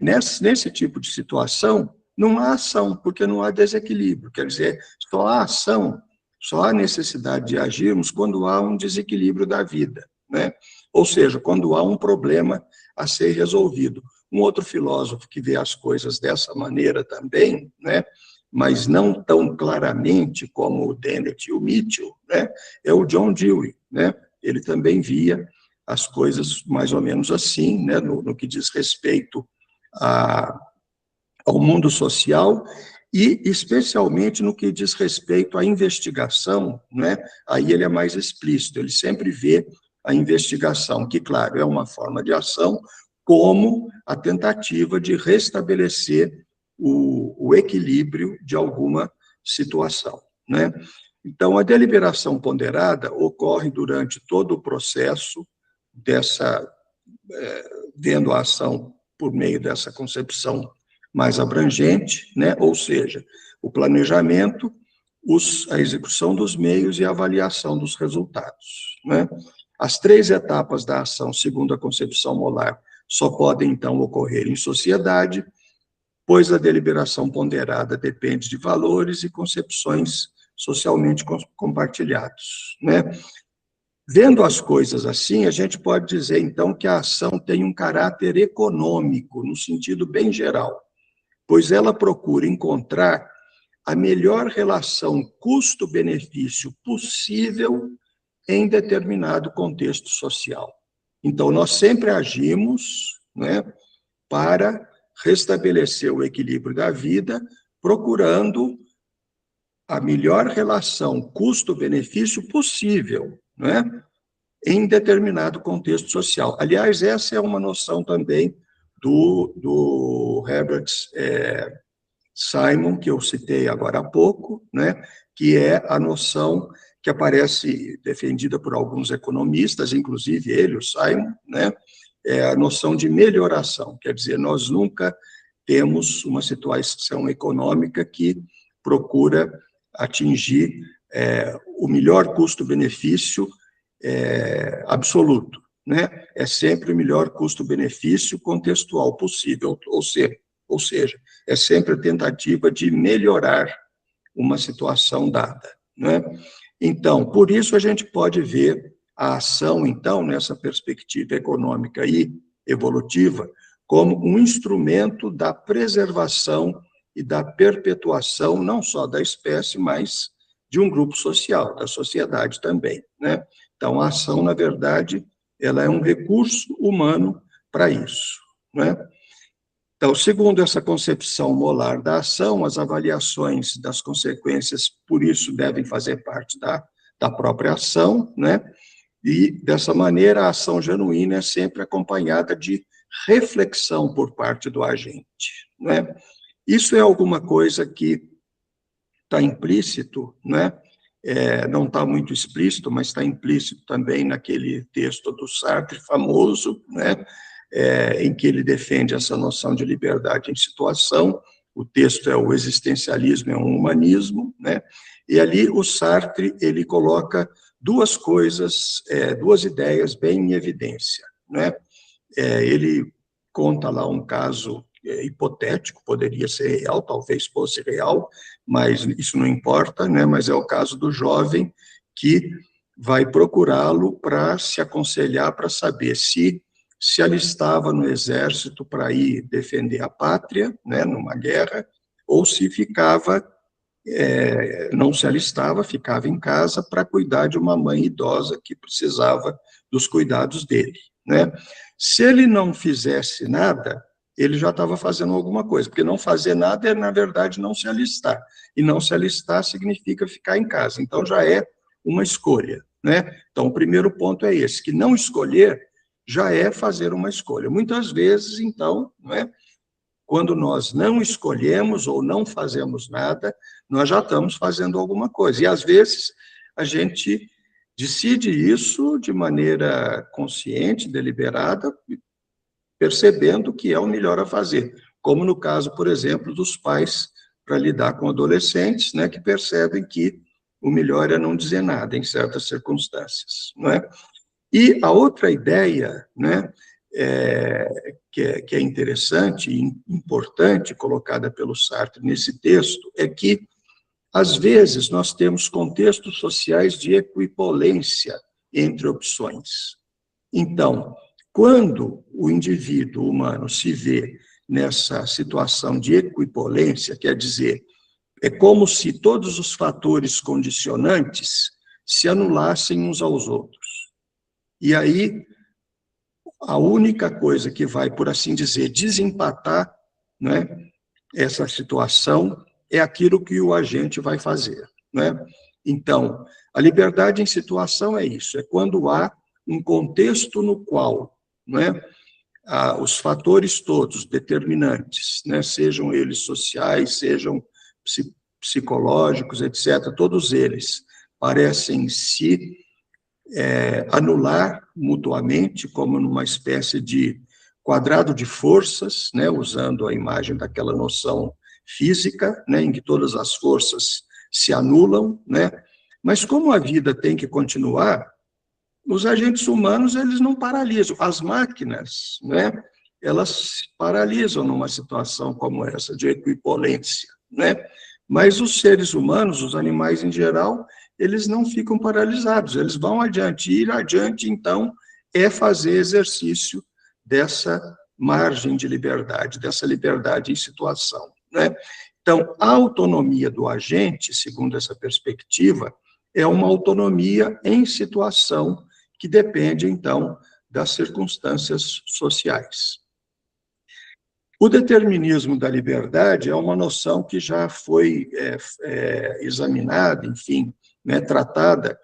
tipo de situação, não há ação, porque não há desequilíbrio. Quer dizer, só há ação, só há necessidade de agirmos quando há um desequilíbrio da vida, né? Ou seja, quando há um problema a ser resolvido. Um outro filósofo que vê as coisas dessa maneira também, né, mas não tão claramente como o Dennett e o Mitchell, né, é o John Dewey, né? Ele também via as coisas mais ou menos assim, né, no que diz respeito ao mundo social e especialmente no que diz respeito à investigação, né, aí ele é mais explícito, ele sempre vê a investigação, que, claro, é uma forma de ação, como a tentativa de restabelecer o equilíbrio de alguma situação, né? Então, a deliberação ponderada ocorre durante todo o processo vendo a ação por meio dessa concepção mais abrangente, né? Ou seja, o planejamento, a execução dos meios e a avaliação dos resultados, né? As 3 etapas da ação, segundo a concepção molar, só podem, então, ocorrer em sociedade, pois a deliberação ponderada depende de valores e concepções socialmente compartilhados, né? Vendo as coisas assim, a gente pode dizer, então, que a ação tem um caráter econômico, no sentido bem geral, pois ela procura encontrar a melhor relação custo-benefício possível em determinado contexto social. Então, nós sempre agimos, né, para restabelecer o equilíbrio da vida, procurando a melhor relação custo-benefício possível, né, em determinado contexto social. Aliás, essa é uma noção também do Herbert Simon, que eu citei agora há pouco, né, que é a noção que aparece defendida por alguns economistas, inclusive ele, o Simon, né, é a noção de melhoração, quer dizer, nós nunca temos uma situação econômica que procura atingir o melhor custo-benefício absoluto, né? É sempre o melhor custo-benefício contextual possível, ou seja, é sempre a tentativa de melhorar uma situação dada, né? Então, por isso a gente pode ver a ação, então, nessa perspectiva econômica e evolutiva, como um instrumento da preservação e da perpetuação, não só da espécie, mas de um grupo social, da sociedade também, né? Então, a ação, na verdade, ela é um recurso humano para isso, né? Então, segundo essa concepção molar da ação, as avaliações das consequências, por isso, devem fazer parte da própria ação, né? E, dessa maneira, a ação genuína é sempre acompanhada de reflexão por parte do agente, né? Isso é alguma coisa que está implícito, né? Não está muito explícito, mas está implícito também naquele texto do Sartre famoso, né? Em que ele defende essa noção de liberdade em situação. O texto é O Existencialismo é um Humanismo, né? E ali o Sartre ele coloca duas coisas, duas ideias bem em evidência, né? Ele conta lá um caso hipotético, poderia ser real, talvez fosse real, mas isso não importa, né? Mas é o caso do jovem que vai procurá-lo para se aconselhar, para saber se alistava no exército para ir defender a pátria, né, numa guerra, ou se ficava, não se alistava, ficava em casa para cuidar de uma mãe idosa que precisava dos cuidados dele, né? Se ele não fizesse nada, ele já estava fazendo alguma coisa, porque não fazer nada é, na verdade, não se alistar, e não se alistar significa ficar em casa, então já é uma escolha, né? Então, o primeiro ponto é esse, que não escolher já é fazer uma escolha. Muitas vezes, então, né, quando nós não escolhemos ou não fazemos nada, nós já estamos fazendo alguma coisa. E, às vezes, a gente decide isso de maneira consciente, deliberada, percebendo que é o melhor a fazer. Como no caso, por exemplo, dos pais para lidar com adolescentes, né, que percebem que o melhor é não dizer nada em certas circunstâncias, não é? E a outra ideia, né, que é interessante e importante, colocada pelo Sartre nesse texto, é que, às vezes, nós temos contextos sociais de equipolência entre opções. Então, quando o indivíduo humano se vê nessa situação de equipolência, quer dizer, é como se todos os fatores condicionantes se anulassem uns aos outros. E aí, a única coisa que vai, por assim dizer, desempatar, né, essa situação é aquilo que o agente vai fazer, né? Então, a liberdade em situação é isso, é quando há um contexto no qual, né, os fatores todos determinantes, né, sejam eles sociais, sejam psicológicos, etc., todos eles parecem se anular mutuamente, como numa espécie de quadrado de forças, né, usando a imagem daquela noção física, né, em que todas as forças se anulam, né, mas como a vida tem que continuar, os agentes humanos eles não paralisam, as máquinas, né, elas se paralisam numa situação como essa de equipolência, né, mas os seres humanos, os animais em geral, eles não ficam paralisados, eles vão adiante. Ir adiante, então, é fazer exercício dessa margem de liberdade, dessa liberdade em situação, né? Então, a autonomia do agente, segundo essa perspectiva, é uma autonomia em situação que depende, então, das circunstâncias sociais. O determinismo da liberdade é uma noção que já foi examinada, enfim, né, tratada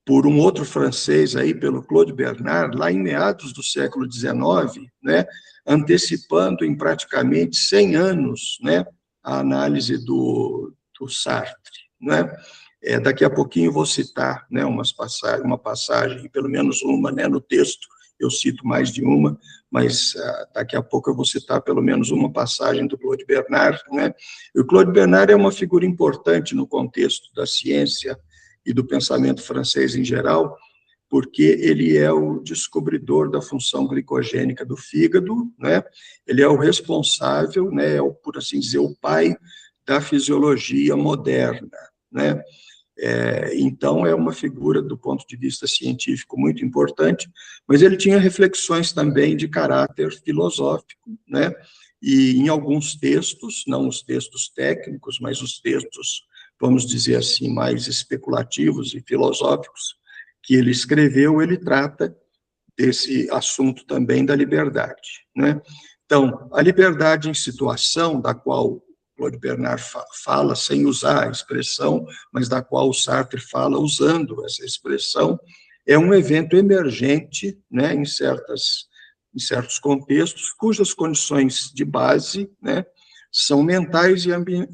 por um outro francês, aí, pelo Claude Bernard, lá em meados do século XIX, né, antecipando em praticamente 100 anos, né, a análise do Sartre. Né? Daqui a pouquinho vou citar, né, uma passagem, pelo menos uma, né, no texto, eu cito mais de uma, mas daqui a pouco eu vou citar pelo menos uma passagem do Claude Bernard, né? E o Claude Bernard é uma figura importante no contexto da ciência e do pensamento francês em geral, porque ele é o descobridor da função glicogênica do fígado, né? Ele é o responsável, né, por assim dizer, o pai da fisiologia moderna, né? Então, é uma figura, do ponto de vista científico, muito importante, mas ele tinha reflexões também de caráter filosófico, né? E em alguns textos, não os textos técnicos, mas os textos, vamos dizer assim, mais especulativos e filosóficos, que ele escreveu, ele trata desse assunto também da liberdade, né? Então, a liberdade em situação, da qual Claude Bernard fala sem usar a expressão, mas da qual o Sartre fala usando essa expressão, é um evento emergente, né, em certos contextos, cujas condições de base, né, são mentais e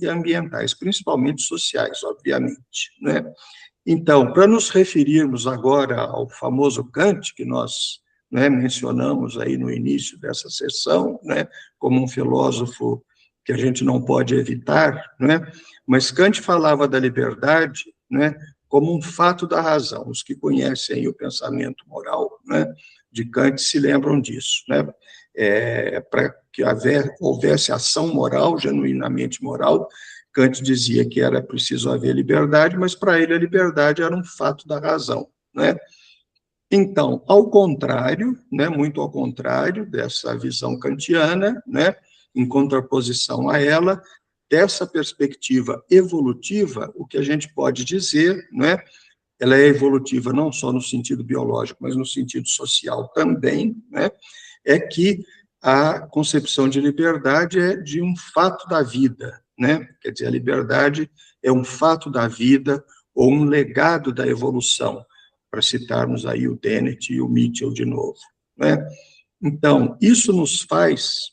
ambientais, principalmente sociais, obviamente, né? Então, para nos referirmos agora ao famoso Kant, que nós, né, mencionamos aí no início dessa sessão, né, como um filósofo que a gente não pode evitar, né, mas Kant falava da liberdade, né, como um fato da razão. Os que conhecem o pensamento moral, né, de Kant se lembram disso, né? Para que houvesse ação moral, genuinamente moral, Kant dizia que era preciso haver liberdade, mas para ele a liberdade era um fato da razão, né? Então, ao contrário, né, muito ao contrário dessa visão kantiana, né, em contraposição a ela, dessa perspectiva evolutiva, o que a gente pode dizer, né, ela é evolutiva não só no sentido biológico, mas no sentido social também, né, é que a concepção de liberdade é de um fato da vida, né? Quer dizer, a liberdade é um fato da vida ou um legado da evolução, para citarmos aí o Dennett e o Mitchell de novo, né? Então, isso nos faz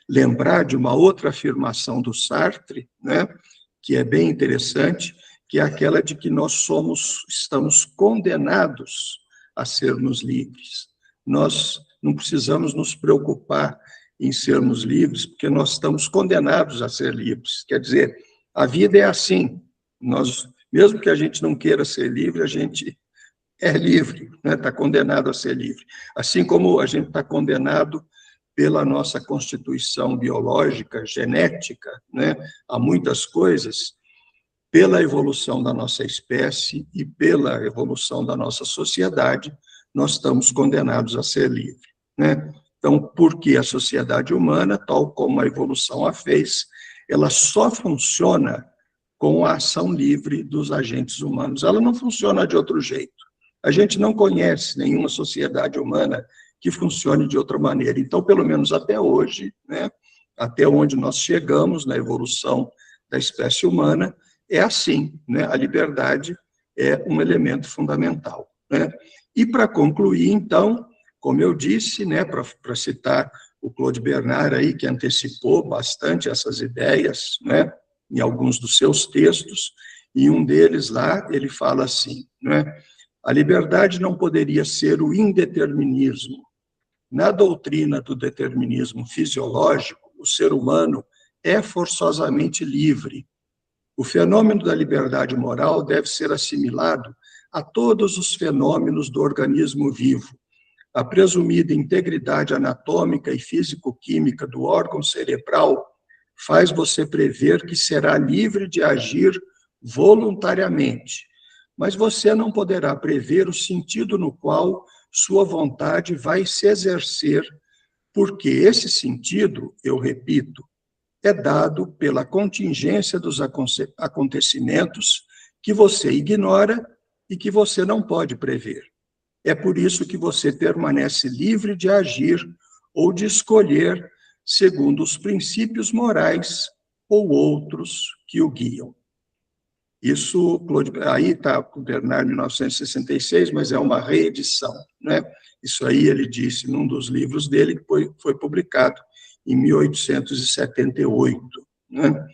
lembrar de uma outra afirmação do Sartre, né, que é bem interessante, que é aquela de que nós estamos condenados a sermos livres. Nós não precisamos nos preocupar em sermos livres, porque nós estamos condenados a ser livres. Quer dizer, a vida é assim. Nós, mesmo que a gente não queira ser livre, a gente é livre, né? Está condenado a ser livre. Assim como a gente está condenado pela nossa constituição biológica, genética, né, a muitas coisas, pela evolução da nossa espécie e pela evolução da nossa sociedade, nós estamos condenados a ser livres, né? Então, porque a sociedade humana, tal como a evolução a fez, ela só funciona com a ação livre dos agentes humanos. Ela não funciona de outro jeito. A gente não conhece nenhuma sociedade humana que funcione de outra maneira. Então, pelo menos até hoje, né, até onde nós chegamos na evolução da espécie humana, é assim, né? A liberdade é um elemento fundamental, né? E para concluir, então, como eu disse, né, para citar o Claude Bernard aí, que antecipou bastante essas ideias, né, em alguns dos seus textos, e um deles lá, ele fala assim, né, a liberdade não poderia ser o indeterminismo. Na doutrina do determinismo fisiológico, o ser humano é forçosamente livre. O fenômeno da liberdade moral deve ser assimilado a todos os fenômenos do organismo vivo. A presumida integridade anatômica e físico-química do órgão cerebral faz você prever que será livre de agir voluntariamente, mas você não poderá prever o sentido no qual sua vontade vai se exercer, porque esse sentido, eu repito, é dado pela contingência dos acontecimentos que você ignora e que você não pode prever. É por isso que você permanece livre de agir ou de escolher segundo os princípios morais ou outros que o guiam. Isso, aí está o Bernard, 1966, mas é uma reedição, né? Isso aí ele disse num dos livros dele, que foi publicado em 1878, né?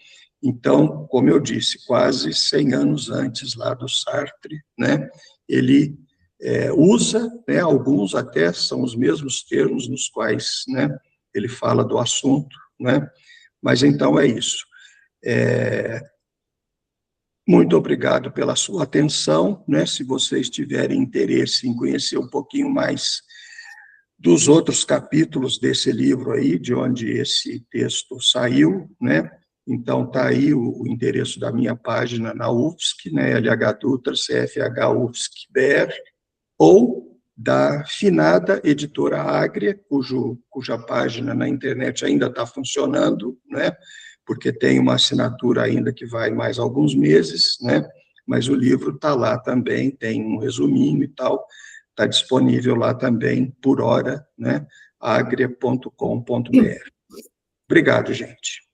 Então, como eu disse, quase 100 anos antes lá do Sartre, né? Ele usa, né, alguns até são os mesmos termos nos quais, né, ele fala do assunto, né? Mas então é isso. Muito obrigado pela sua atenção, né? Se vocês tiverem interesse em conhecer um pouquinho mais dos outros capítulos desse livro aí, de onde esse texto saiu, né? Então, está aí o endereço da minha página na UFSC, né? LH Dutra, CFH UFSC BR, ou da finada editora Agria, cuja página na internet ainda está funcionando, né? Porque tem uma assinatura ainda que vai mais alguns meses, né? Mas o livro está lá também, tem um resuminho e tal, está disponível lá também por hora, né? agria.com.br. Obrigado, gente.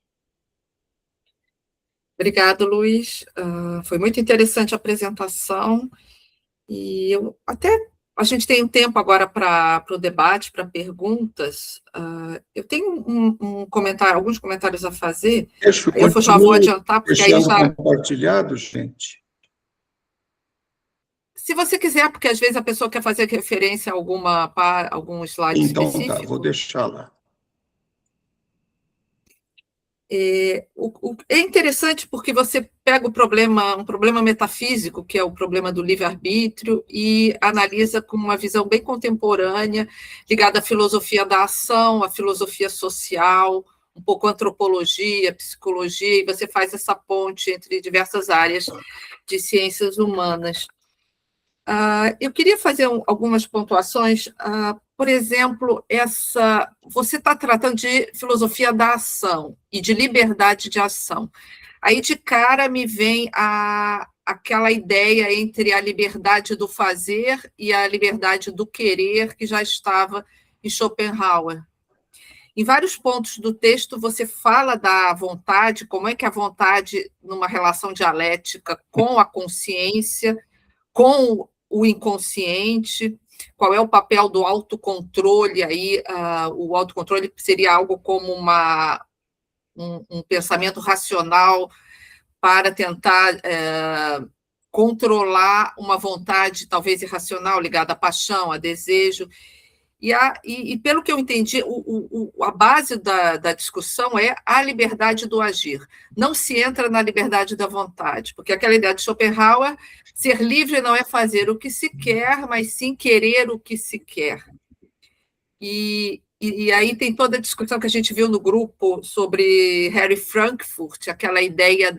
Obrigado, Luiz. Foi muito interessante a apresentação. E a gente tem um tempo agora para o debate, para perguntas. Eu tenho alguns comentários a fazer. Eu já vou adiantar, porque aí já... compartilhado, gente. Se você quiser, porque às vezes a pessoa quer fazer referência a algum slide específico. Então, tá, vou deixar lá. É interessante porque você pega um problema metafísico, que é o problema do livre-arbítrio, e analisa com uma visão bem contemporânea, ligada à filosofia da ação, à filosofia social, um pouco antropologia, psicologia, e você faz essa ponte entre diversas áreas de ciências humanas. Eu queria fazer algumas pontuações. Por exemplo, você está tratando de filosofia da ação e de liberdade de ação. Aí, de cara, me vem aquela ideia entre a liberdade do fazer e a liberdade do querer, que já estava em Schopenhauer. Em vários pontos do texto, você fala da vontade, como é que a vontade, numa relação dialética com a consciência, com o inconsciente, qual é o papel do autocontrole aí, o autocontrole seria algo como um pensamento racional para tentar controlar uma vontade talvez irracional, ligada à paixão, a desejo. E pelo que eu entendi, a base da discussão é a liberdade do agir. Não se entra na liberdade da vontade, porque aquela ideia de Schopenhauer, ser livre não é fazer o que se quer, mas sim querer o que se quer. E aí tem toda a discussão que a gente viu no grupo sobre Harry Frankfurt, aquela ideia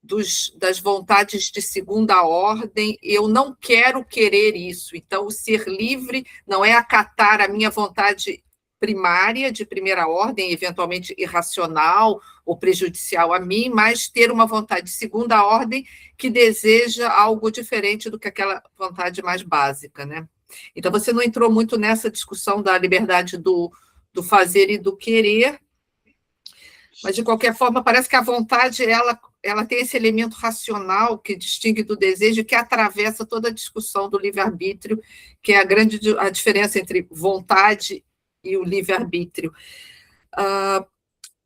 das vontades de segunda ordem. Eu não quero querer isso, então o ser livre não é acatar a minha vontade primária, de primeira ordem, eventualmente irracional ou prejudicial a mim, mas ter uma vontade de segunda ordem que deseja algo diferente do que aquela vontade mais básica, né? Então, você não entrou muito nessa discussão da liberdade do fazer e do querer, mas, de qualquer forma, parece que a vontade, ela tem esse elemento racional que distingue do desejo, que atravessa toda a discussão do livre-arbítrio, que é a diferença entre vontade e o livre-arbítrio.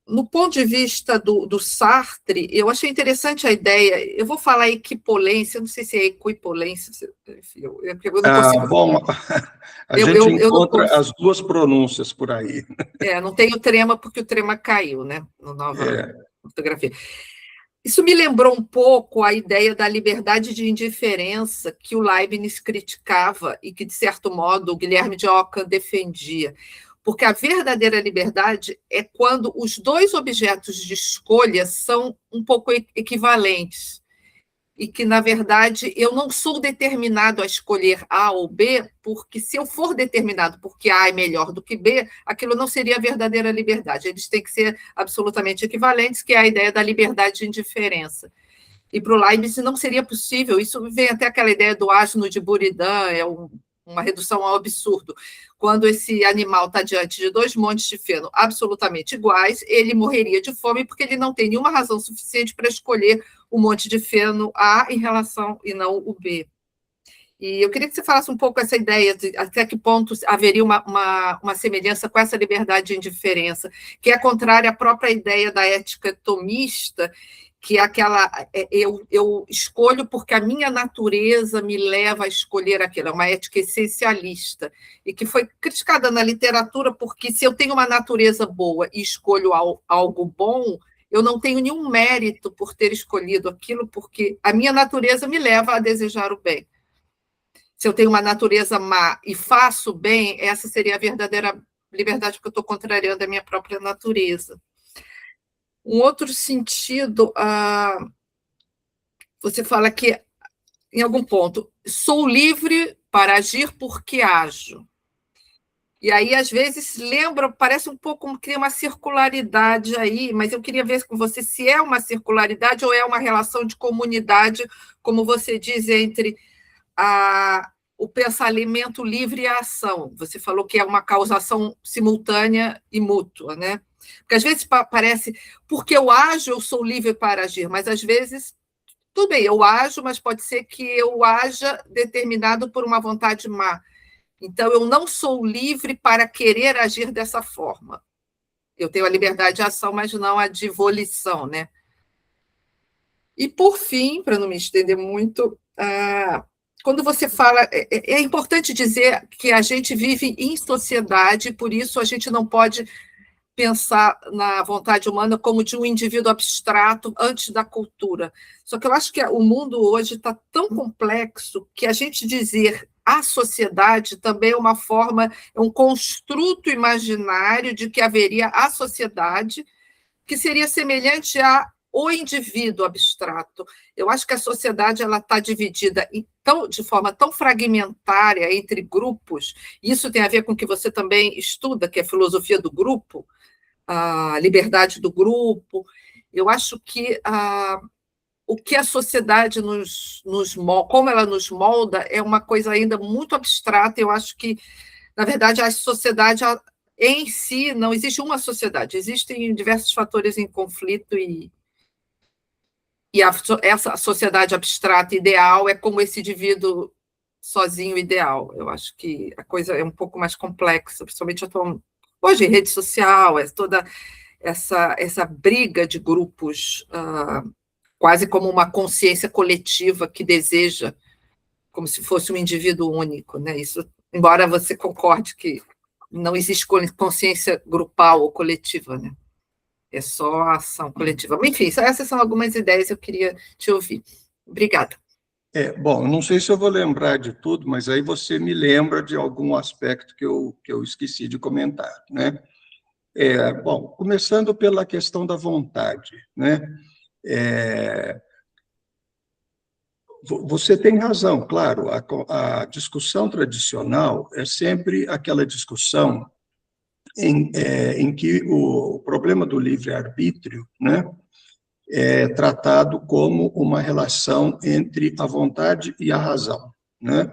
No ponto de vista do Sartre, eu achei interessante a ideia, eu vou falar equipolência, não sei se é equipolência, enfim, eu não consigo... Bom, a gente encontra as duas pronúncias por aí. Não tem o trema, porque o trema caiu, né, no Nova Ortografia. Isso me lembrou um pouco a ideia da liberdade de indiferença que o Leibniz criticava e que, de certo modo, o Guilherme de Ockham defendia. Porque a verdadeira liberdade é quando os dois objetos de escolha são um pouco equivalentes. E que, na verdade, eu não sou determinado a escolher A ou B, porque se eu for determinado porque A é melhor do que B, aquilo não seria a verdadeira liberdade. Eles têm que ser absolutamente equivalentes, que é a ideia da liberdade de indiferença. E para o Leibniz não seria possível. Isso vem até aquela ideia do asno de Buridan, uma redução ao absurdo. Quando esse animal está diante de dois montes de feno absolutamente iguais, ele morreria de fome porque ele não tem nenhuma razão suficiente para escolher o monte de feno A em relação e não o B. E eu queria que você falasse um pouco essa ideia de até que ponto haveria uma semelhança com essa liberdade de indiferença, que é contrária à própria ideia da ética tomista, que é aquela, eu escolho porque a minha natureza me leva a escolher aquilo, é uma ética essencialista, e que foi criticada na literatura porque se eu tenho uma natureza boa e escolho algo bom, eu não tenho nenhum mérito por ter escolhido aquilo, porque a minha natureza me leva a desejar o bem. Se eu tenho uma natureza má e faço bem, essa seria a verdadeira liberdade, porque eu estou contrariando a minha própria natureza. Um outro sentido, você fala que, em algum ponto, sou livre para agir porque ajo. E aí, às vezes, parece um pouco como que tem uma circularidade aí, mas eu queria ver com você se é uma circularidade ou é uma relação de comunidade, como você diz, entre o pensamento livre e a ação. Você falou que é uma causação simultânea e mútua, né? Porque às vezes parece, porque eu ajo, eu sou livre para agir, mas às vezes, tudo bem, eu ajo, mas pode ser que eu haja determinado por uma vontade má. Então, eu não sou livre para querer agir dessa forma. Eu tenho a liberdade de ação, mas não a de volição, né? E, por fim, para não me estender muito, quando você fala, é importante dizer que a gente vive em sociedade, por isso a gente não pode pensar na vontade humana como de um indivíduo abstrato antes da cultura. Só que eu acho que o mundo hoje está tão complexo que a gente dizer a sociedade também é uma forma, é um construto imaginário de que haveria a sociedade, que seria semelhante ao indivíduo abstrato. Eu acho que a sociedade ela está dividida de forma tão fragmentária entre grupos, e isso tem a ver com o que você também estuda, que é a filosofia do grupo, a liberdade do grupo. Eu acho que o que a sociedade nos molda, como ela nos molda, é uma coisa ainda muito abstrata. Eu acho que, na verdade, a sociedade em si, não existe uma sociedade, existem diversos fatores em conflito essa sociedade abstrata ideal é como esse indivíduo sozinho ideal. Eu acho que a coisa é um pouco mais complexa, principalmente hoje, rede social, toda essa briga de grupos, quase como uma consciência coletiva que deseja, como se fosse um indivíduo único, né? Isso, embora você concorde que não existe consciência grupal ou coletiva, né? É só a ação coletiva. Enfim, essas são algumas ideias que eu queria te ouvir. Obrigada. Bom, não sei se eu vou lembrar de tudo, mas aí você me lembra de algum aspecto que eu esqueci de comentar, né? Bom, começando pela questão da vontade, né? Você tem razão, claro, a discussão tradicional é sempre aquela discussão em que o problema do livre-arbítrio, né, é tratado como uma relação entre a vontade e a razão, né?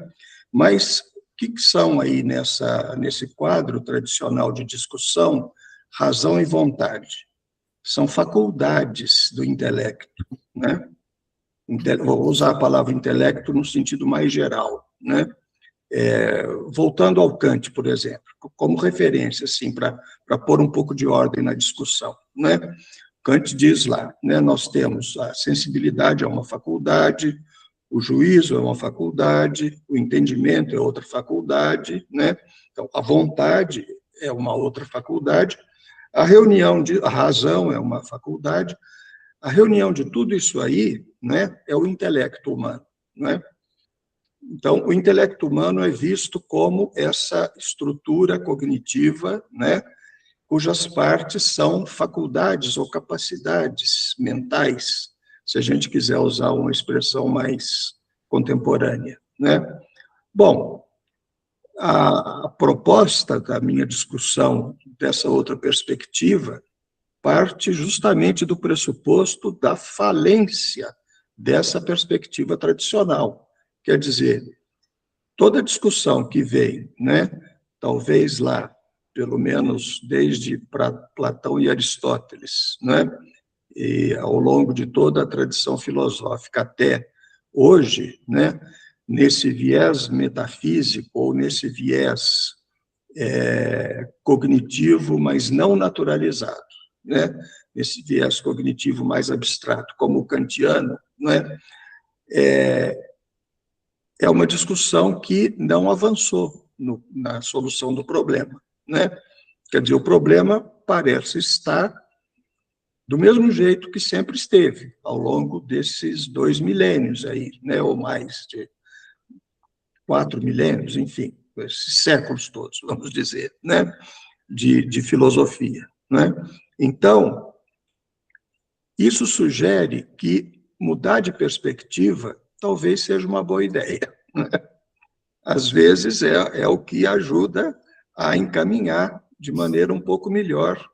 Mas o que são aí nesse quadro tradicional de discussão razão e vontade? São faculdades do intelecto, né? Vou usar a palavra intelecto no sentido mais geral, né? Voltando ao Kant, por exemplo, como referência, assim, para pôr um pouco de ordem na discussão, né? Kant diz lá, né, nós temos a sensibilidade é uma faculdade, o juízo é uma faculdade, o entendimento é outra faculdade, né? Então, a vontade é uma outra faculdade, a razão é uma faculdade, a reunião de tudo isso aí, né, é o intelecto humano, né? Então, o intelecto humano é visto como essa estrutura cognitiva, né, cujas partes são faculdades ou capacidades mentais, se a gente quiser usar uma expressão mais contemporânea, né? Bom, a proposta da minha discussão dessa outra perspectiva parte justamente do pressuposto da falência dessa perspectiva tradicional. Quer dizer, toda discussão que vem, né, talvez lá, pelo menos desde Platão e Aristóteles, né, e ao longo de toda a tradição filosófica até hoje, né, nesse viés metafísico ou nesse viés cognitivo, mas não naturalizado, né, nesse viés cognitivo mais abstrato, como o kantiano, né, é uma discussão que não avançou na solução do problema, né? Quer dizer, o problema parece estar do mesmo jeito que sempre esteve, ao longo desses 2 milênios aí, né? Ou mais, de 4 milênios, enfim, esses séculos todos, vamos dizer, né? De filosofia, né? Então, isso sugere que mudar de perspectiva talvez seja uma boa ideia, né? Às vezes é o que ajuda a encaminhar de maneira um pouco melhor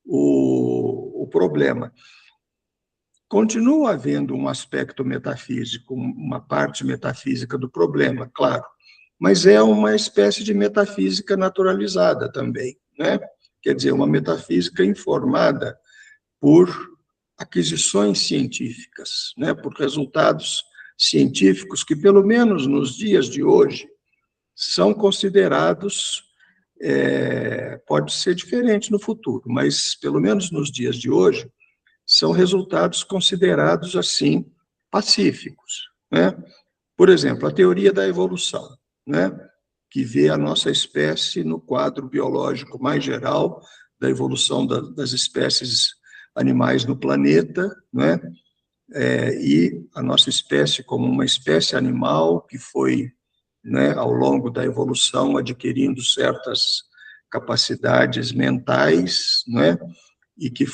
o problema. Continua havendo um aspecto metafísico, uma parte metafísica do problema, claro, mas é uma espécie de metafísica naturalizada também, né? Quer dizer, uma metafísica informada por aquisições científicas, né? Por resultados científicos que, pelo menos nos dias de hoje, são considerados, pode ser diferente no futuro, mas, pelo menos nos dias de hoje, são resultados considerados, assim, pacíficos, né? Por exemplo, a teoria da evolução, né? Que vê a nossa espécie no quadro biológico mais geral da evolução das espécies animais no planeta, né? E a nossa espécie como uma espécie animal que foi, né, ao longo da evolução, adquirindo certas capacidades mentais, né? E que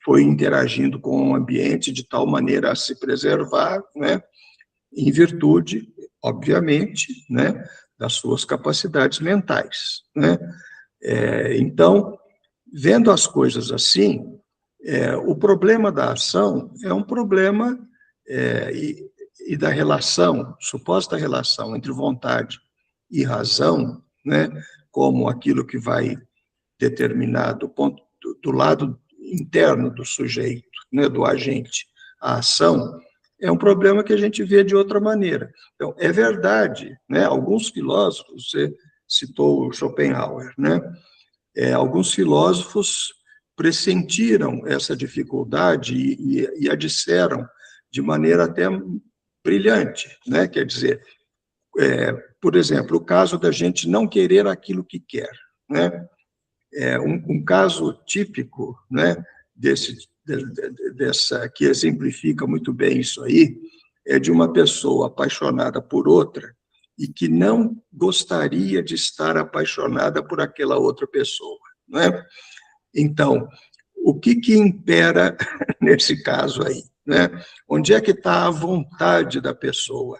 foi interagindo com o ambiente de tal maneira a se preservar, né? Em virtude, obviamente, né, das suas capacidades mentais, né? Então, vendo as coisas assim, o problema da ação é um problema e da relação, suposta relação entre vontade e razão, né, como aquilo que vai determinar do ponto do lado interno do sujeito, né, do agente, a ação, é um problema que a gente vê de outra maneira. Então, é verdade, né, alguns filósofos, você citou Schopenhauer, né, alguns filósofos pressentiram essa dificuldade e a disseram de maneira até brilhante, né? Quer dizer, por exemplo, o caso da gente não querer aquilo que quer, né? Um caso típico, né, dessa que exemplifica muito bem isso aí, é de uma pessoa apaixonada por outra e que não gostaria de estar apaixonada por aquela outra pessoa, né? Então, o que impera nesse caso aí, né? Onde é que está a vontade da pessoa?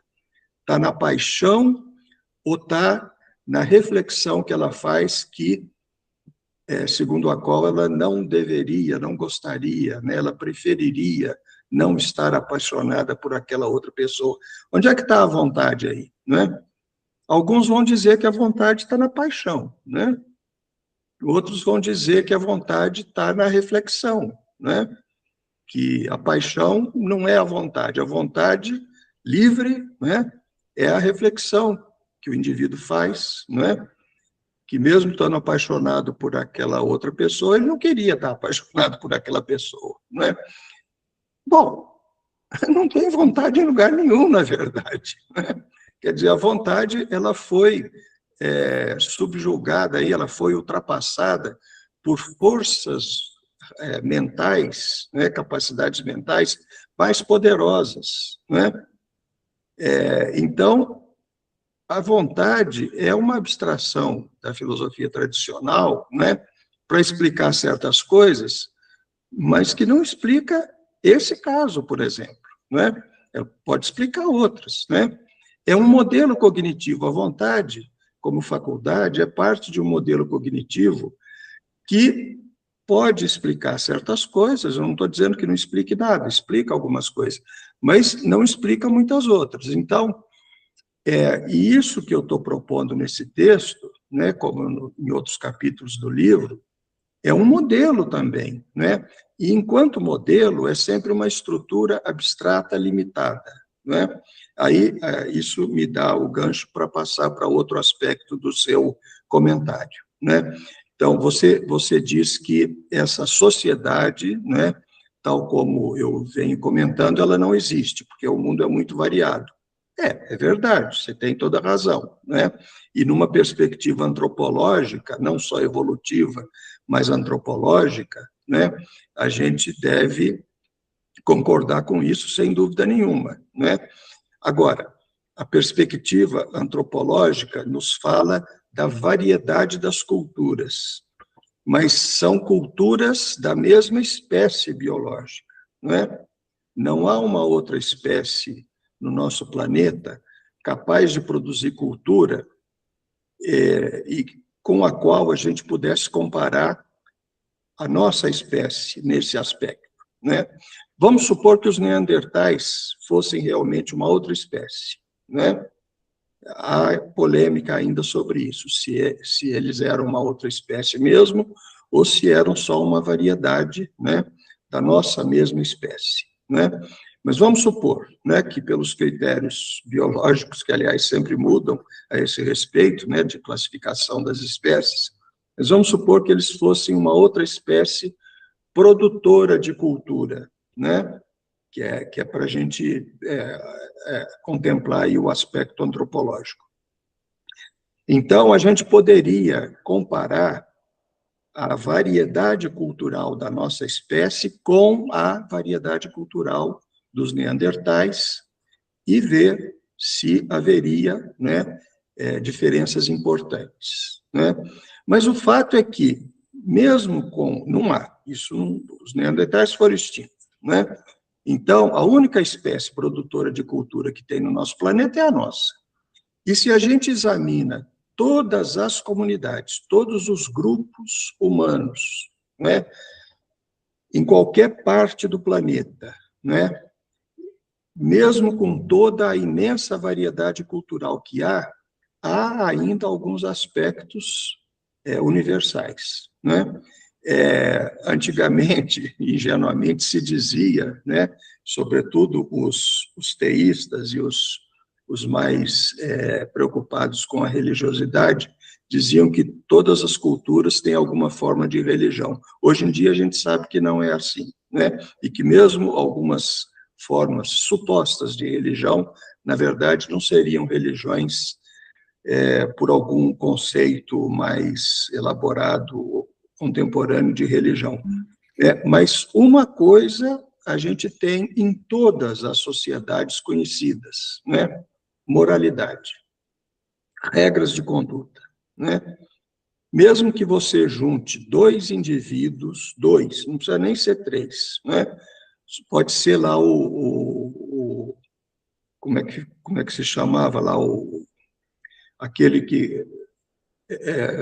Está na paixão ou está na reflexão que ela faz que, segundo a qual ela não deveria, não gostaria, né? Ela preferiria não estar apaixonada por aquela outra pessoa? Onde é que está a vontade aí, né? Alguns vão dizer que a vontade está na paixão, né? Outros vão dizer que a vontade está na reflexão, né? Que a paixão não é a vontade livre, né? É a reflexão que o indivíduo faz, né? Que mesmo estando apaixonado por aquela outra pessoa, ele não queria estar apaixonado por aquela pessoa, né? Bom, não tem vontade em lugar nenhum, na verdade, né? Quer dizer, a vontade, ela foi subjugada, aí, ela foi ultrapassada por forças mentais, né, capacidades mentais mais poderosas, né? Então, a vontade é uma abstração da filosofia tradicional, né, para explicar certas coisas, mas que não explica esse caso, por exemplo, né? Pode explicar outras, né? É um modelo cognitivo. A vontade, como faculdade, é parte de um modelo cognitivo que pode explicar certas coisas. Eu não estou dizendo que não explique nada, explica algumas coisas, mas não explica muitas outras. Então, e isso que eu estou propondo nesse texto, né, como em outros capítulos do livro, é um modelo também, né? E enquanto modelo, é sempre uma estrutura abstrata limitada, né? Aí, isso me dá o gancho para passar para outro aspecto do seu comentário, né? Então, você diz que essa sociedade, né, tal como eu venho comentando, ela não existe, porque o mundo é muito variado. É verdade, você tem toda a razão, né? E numa perspectiva antropológica, não só evolutiva, mas antropológica, né, a gente deve concordar com isso sem dúvida nenhuma, né? Agora, a perspectiva antropológica nos fala da variedade das culturas, mas são culturas da mesma espécie biológica, não é? Não há uma outra espécie no nosso planeta capaz de produzir cultura e com a qual a gente pudesse comparar a nossa espécie nesse aspecto, né? Vamos supor que os neandertais fossem realmente uma outra espécie, né? há polêmica ainda sobre isso, se eles eram uma outra espécie mesmo, ou se eram só uma variedade, né, da nossa mesma espécie, né? Mas vamos supor, né, que pelos critérios biológicos, que, aliás, sempre mudam a esse respeito, né, de classificação das espécies, mas vamos supor que eles fossem uma outra espécie produtora de cultura, né, que é para a gente contemplar aí o aspecto antropológico. Então, a gente poderia comparar a variedade cultural da nossa espécie com a variedade cultural dos neandertais e ver se haveria, né, diferenças importantes, né? Mas o fato é que, mesmo com... Não há, os neandertais foram extintos, né? Então, a única espécie produtora de cultura que tem no nosso planeta é a nossa. E se a gente examina todas as comunidades, todos os grupos humanos, né, em qualquer parte do planeta, né, mesmo com toda a imensa variedade cultural que há ainda alguns aspectos universais, né? Antigamente, ingenuamente, se dizia, né, sobretudo os teístas e os mais preocupados com a religiosidade, diziam que todas as culturas têm alguma forma de religião. Hoje em dia, a gente sabe que não é assim, né? E que mesmo algumas formas supostas de religião, na verdade, não seriam religiões por algum conceito mais elaborado, contemporâneo de religião. Mas uma coisa a gente tem em todas as sociedades conhecidas, né? Moralidade, regras de conduta, né? Mesmo que você junte dois indivíduos, não precisa nem ser três, né? Pode ser lá como é que se chamava lá, aquele que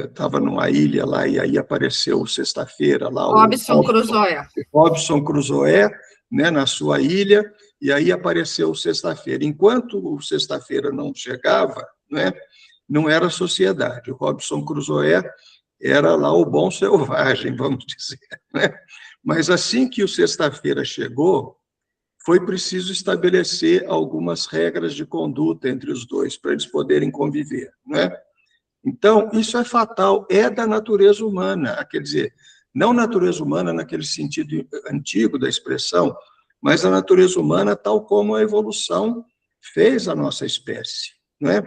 estava numa ilha lá e aí apareceu sexta-feira lá Robinson Crusoe. Robinson Crusoe, né, na sua ilha, e aí apareceu sexta-feira. Enquanto o sexta-feira não chegava, né, não era sociedade. O Robinson Crusoe era lá o bom selvagem, vamos dizer, né? Mas assim que o sexta-feira chegou, foi preciso estabelecer algumas regras de conduta entre os dois para eles poderem conviver, né? Então, isso é fatal, é da natureza humana, quer dizer, não natureza humana naquele sentido antigo da expressão, mas a natureza humana tal como a evolução fez a nossa espécie, né?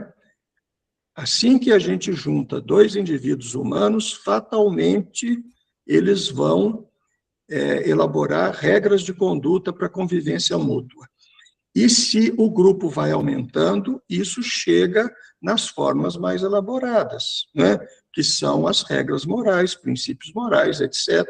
Assim que a gente junta dois indivíduos humanos, fatalmente eles vão elaborar regras de conduta para convivência mútua. E se o grupo vai aumentando, isso chega nas formas mais elaboradas, né? Que são as regras morais, princípios morais, etc.,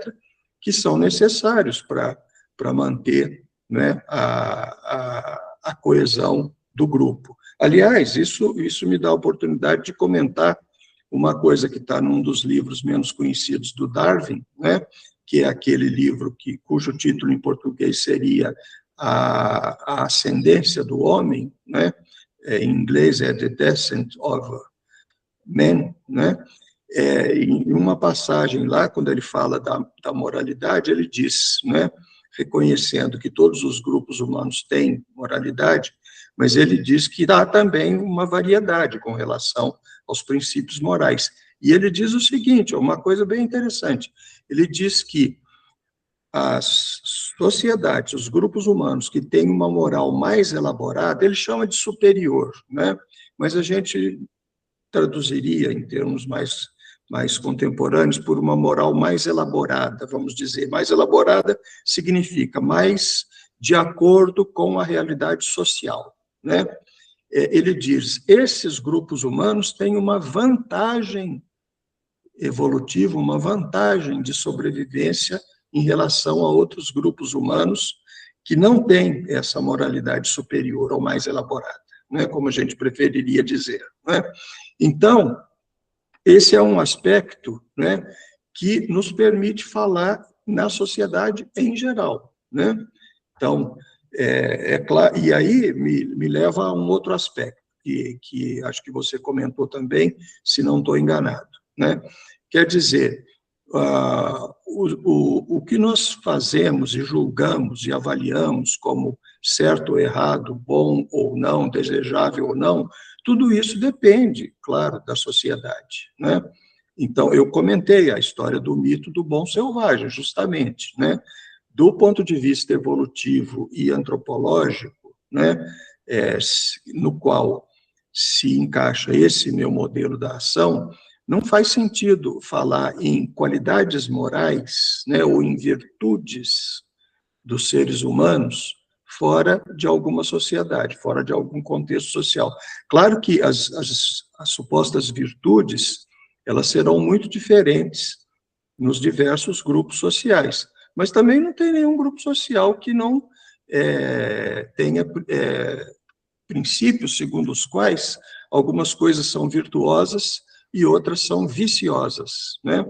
que são necessários para manter, né, a coesão do grupo. Aliás, isso me dá a oportunidade de comentar uma coisa que está num dos livros menos conhecidos do Darwin, né, que é aquele livro cujo título em português seria A Ascendência do Homem, né? Em inglês é The Descent of Man, né? Em uma passagem lá, quando ele fala da moralidade, ele diz, né, reconhecendo que todos os grupos humanos têm moralidade, mas ele diz que há também uma variedade com relação aos princípios morais. E ele diz o seguinte, uma coisa bem interessante, ele diz que as sociedades, os grupos humanos que têm uma moral mais elaborada, ele chama de superior, né? Mas a gente traduziria em termos mais contemporâneos por uma moral mais elaborada, vamos dizer. Mais elaborada significa mais de acordo com a realidade social, né? Ele diz, esses grupos humanos têm uma vantagem evolutiva, uma vantagem de sobrevivência em relação a outros grupos humanos que não têm essa moralidade superior ou mais elaborada, né, como a gente preferiria dizer, né? Então, esse é um aspecto, né, que nos permite falar na sociedade em geral, né? Então, claro, e aí me leva a um outro aspecto. que acho que você comentou também, se não estou enganado, né? Quer dizer, o que nós fazemos e julgamos e avaliamos como certo ou errado, bom ou não, desejável ou não, tudo isso depende, claro, da sociedade, né? Então, eu comentei a história do mito do bom selvagem, justamente, né? Do ponto de vista evolutivo e antropológico, né? No qual se encaixa esse meu modelo da ação, não faz sentido falar em qualidades morais, né, ou em virtudes dos seres humanos fora de alguma sociedade, fora de algum contexto social. Claro que as supostas virtudes, elas serão muito diferentes nos diversos grupos sociais, mas também não tem nenhum grupo social que não tenha princípios segundo os quais algumas coisas são virtuosas e outras são viciosas, né?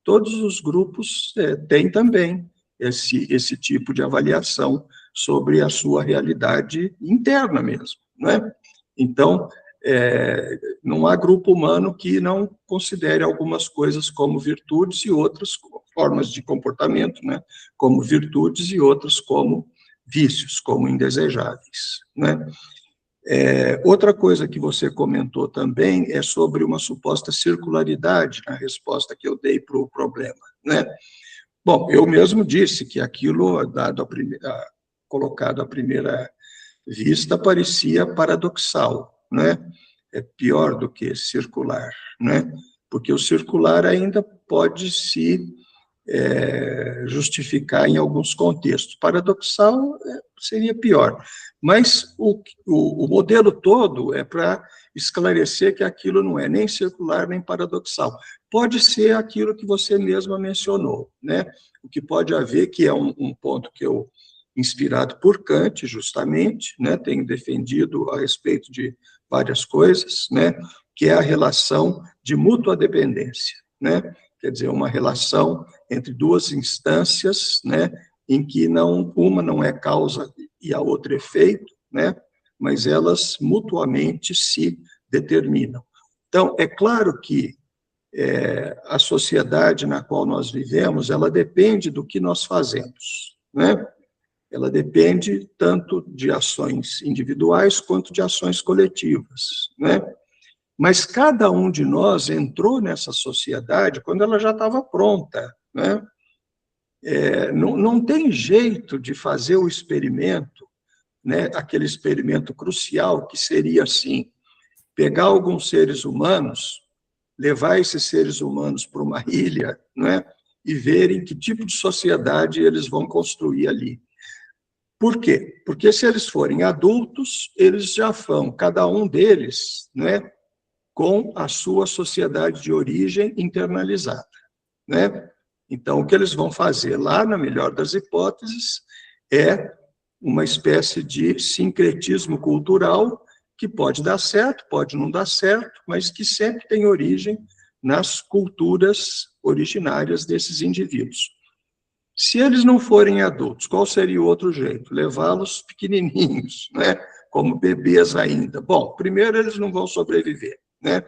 Todos os grupos têm também esse tipo de avaliação sobre a sua realidade interna mesmo, né? Então, não há grupo humano que não considere algumas coisas como virtudes e outras formas de comportamento, né? Como virtudes e outras como vícios, como indesejáveis, né? Outra coisa que você comentou também é sobre uma suposta circularidade na resposta que eu dei para o problema, né? Bom, eu mesmo disse que aquilo, colocado à primeira vista, parecia paradoxal, né? É pior do que circular, né? Porque o circular ainda pode se justificar em alguns contextos. Paradoxal seria pior. Mas o modelo todo é para esclarecer que aquilo não é nem circular nem paradoxal. Pode ser aquilo que você mesma mencionou, né? O que pode haver, que é um ponto que eu, inspirado por Kant, justamente, né, tenho defendido a respeito de várias coisas, né, que é a relação de mútua dependência, né? Quer dizer, uma relação entre duas instâncias, né, em que uma não é causa e a outra efeito, né, mas elas mutuamente se determinam. Então, é claro que a sociedade na qual nós vivemos, ela depende do que nós fazemos, né? Ela depende tanto de ações individuais quanto de ações coletivas, né? Mas cada um de nós entrou nessa sociedade quando ela já estava pronta, né? Não tem jeito de fazer o experimento, né? Aquele experimento crucial que seria assim, pegar alguns seres humanos, levar esses seres humanos para uma ilha, né? E verem que tipo de sociedade eles vão construir ali. Por quê? Porque se eles forem adultos, eles já vão, cada um deles, né, com a sua sociedade de origem internalizada, né? Então, o que eles vão fazer lá, na melhor das hipóteses, é uma espécie de sincretismo cultural que pode dar certo, pode não dar certo, mas que sempre tem origem nas culturas originárias desses indivíduos. Se eles não forem adultos, qual seria o outro jeito? Levá-los pequenininhos, né? Como bebês ainda. Bom, primeiro, eles não vão sobreviver, né?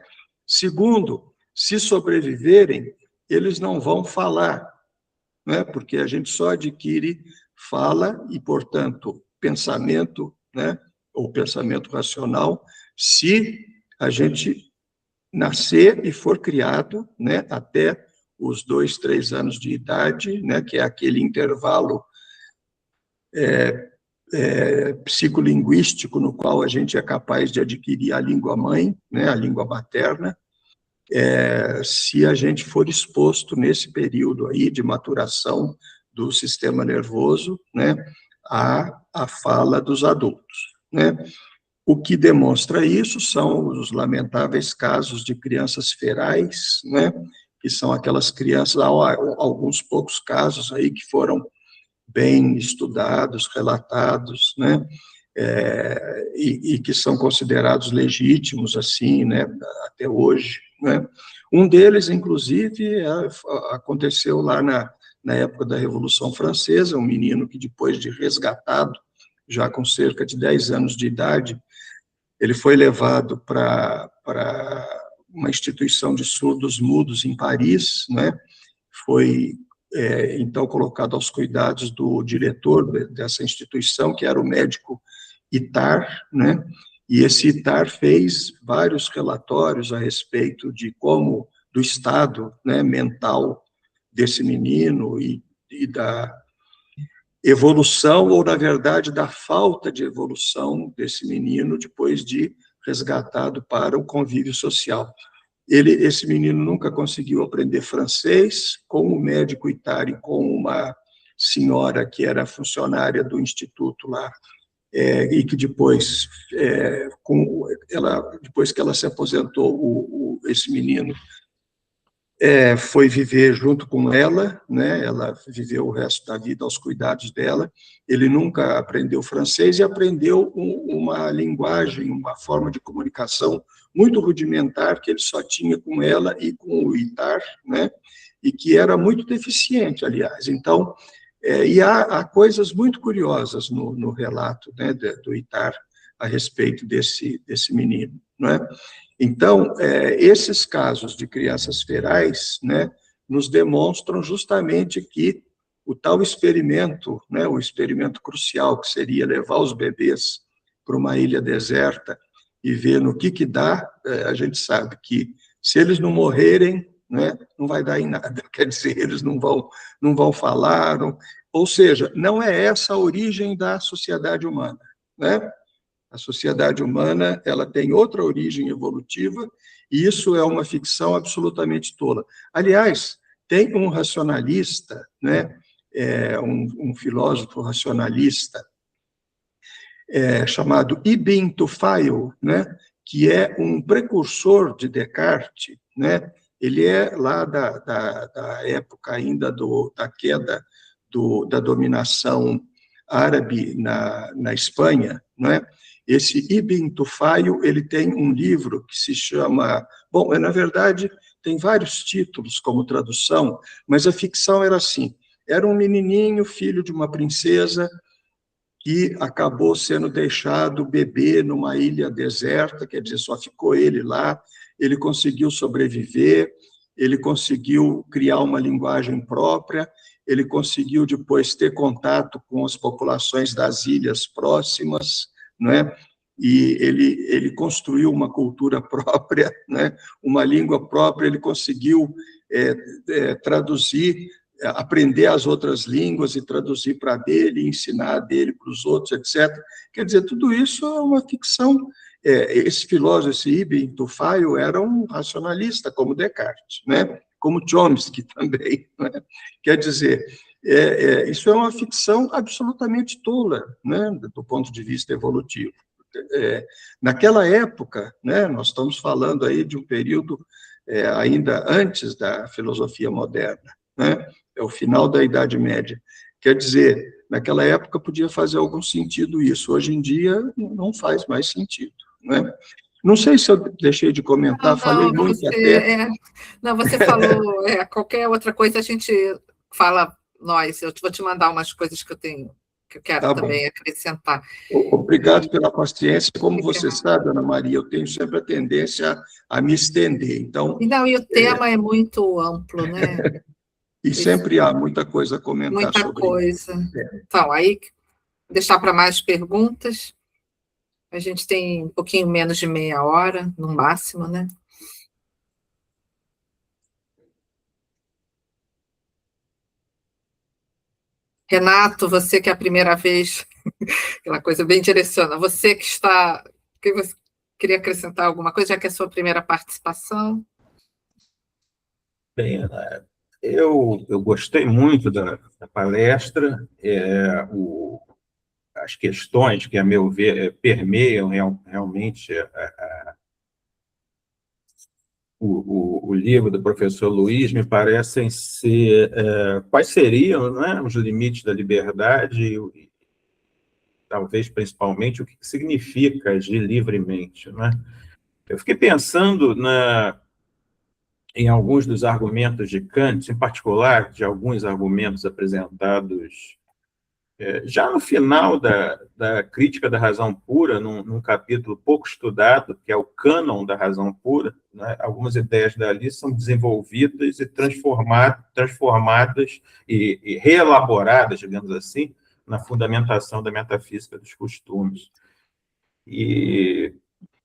Segundo, se sobreviverem, eles não vão falar, né? Porque a gente só adquire fala e, portanto, pensamento, né? Ou pensamento racional, se a gente nascer e for criado, né? Até os 2, 3 anos de idade, né? Que é aquele intervalo psicolinguístico no qual a gente é capaz de adquirir a língua mãe, né? A língua materna, se a gente for exposto nesse período aí de maturação do sistema nervoso, né, à fala dos adultos, né? O que demonstra isso são os lamentáveis casos de crianças ferais, né, que são aquelas crianças, há alguns poucos casos aí que foram bem estudados, relatados, né, e que são considerados legítimos, assim, né, até hoje, né. Um deles, inclusive, aconteceu lá na época da Revolução Francesa, um menino que, depois de resgatado, já com cerca de 10 anos de idade, Ele foi levado para uma instituição de surdos mudos em Paris, né? Foi, então, colocado aos cuidados do diretor dessa instituição, que era o médico Ittar, né? E esse Ittar fez vários relatórios a respeito de como, do estado, né, mental desse menino e da evolução, ou, na verdade, da falta de evolução desse menino depois de resgatado para o convívio social. Esse menino nunca conseguiu aprender francês, com o médico Ittar e com uma senhora que era funcionária do instituto lá, e que depois, depois que ela se aposentou, esse menino foi viver junto com ela, né? Ela viveu o resto da vida aos cuidados dela. Ele nunca aprendeu francês e aprendeu uma linguagem, uma forma de comunicação muito rudimentar que ele só tinha com ela e com o Ittar, né? E que era muito deficiente, aliás. Então, e há coisas muito curiosas no relato, né, do Ittar a respeito desse menino, né? Então, esses casos de crianças ferais, né, nos demonstram justamente que o tal experimento, né, o experimento crucial, que seria levar os bebês para uma ilha deserta e ver no que dá, a gente sabe que, se eles não morrerem, né, não vai dar em nada, quer dizer, eles não vão falar, ou seja, não é essa a origem da sociedade humana, né? A sociedade humana, ela tem outra origem evolutiva, e isso é uma ficção absolutamente tola. Aliás, tem um racionalista, né, um filósofo racionalista, chamado Ibn Tufayl, né, que é um precursor de Descartes, né? Ele é lá da época ainda da queda da dominação árabe na Espanha, né? Esse Ibn Tufayl, ele tem um livro que se chama... Bom, na verdade, tem vários títulos como tradução, mas a ficção era assim: era um menininho, filho de uma princesa, que acabou sendo deixado bebê numa ilha deserta, quer dizer, só ficou ele lá, ele conseguiu sobreviver, ele conseguiu criar uma linguagem própria, ele conseguiu depois ter contato com as populações das ilhas próximas, né? E ele construiu uma cultura própria, né? Uma língua própria, ele conseguiu traduzir, aprender as outras línguas e traduzir para dele, ensinar dele para os outros, etc. Quer dizer, tudo isso é uma ficção. Esse filósofo, esse Ibn Tufayl, era um racionalista, como Descartes, né? Como Chomsky também, né? Quer dizer, isso é uma ficção absolutamente tola, né? Do ponto de vista evolutivo. Naquela época, né? Nós estamos falando aí de um período ainda antes da filosofia moderna, né? É o final da Idade Média. Quer dizer, naquela época podia fazer algum sentido isso, hoje em dia não faz mais sentido, né? Não sei se eu deixei de comentar, falei muito até. Não, você falou, qualquer outra coisa a gente fala nós. Eu vou te mandar umas coisas que eu quero também acrescentar. Obrigado pela paciência. Como você sabe, Ana Maria, eu tenho sempre a tendência a me estender. Então, e o tema é muito amplo, né? E sempre há muita coisa a comentar sobre isso. Muita coisa. Então, aí, deixar para mais perguntas. A gente tem um pouquinho menos de meia hora, no máximo, né? Renato, você que é a primeira vez, aquela coisa bem direciona, você que está... você queria acrescentar alguma coisa, já que é a sua primeira participação? Bem, eu gostei muito da palestra, as questões que, a meu ver, permeiam realmente o livro do professor Luiz, me parecem ser quais seriam, né, os limites da liberdade e, talvez, principalmente, o que significa agir livremente, né? Eu fiquei pensando em alguns dos argumentos de Kant, em particular, de alguns argumentos apresentados Já no final da Crítica da Razão Pura, num capítulo pouco estudado, que é o Cânon da Razão Pura, né, algumas ideias dali são desenvolvidas e transformadas e reelaboradas, digamos assim, na fundamentação da metafísica dos costumes. E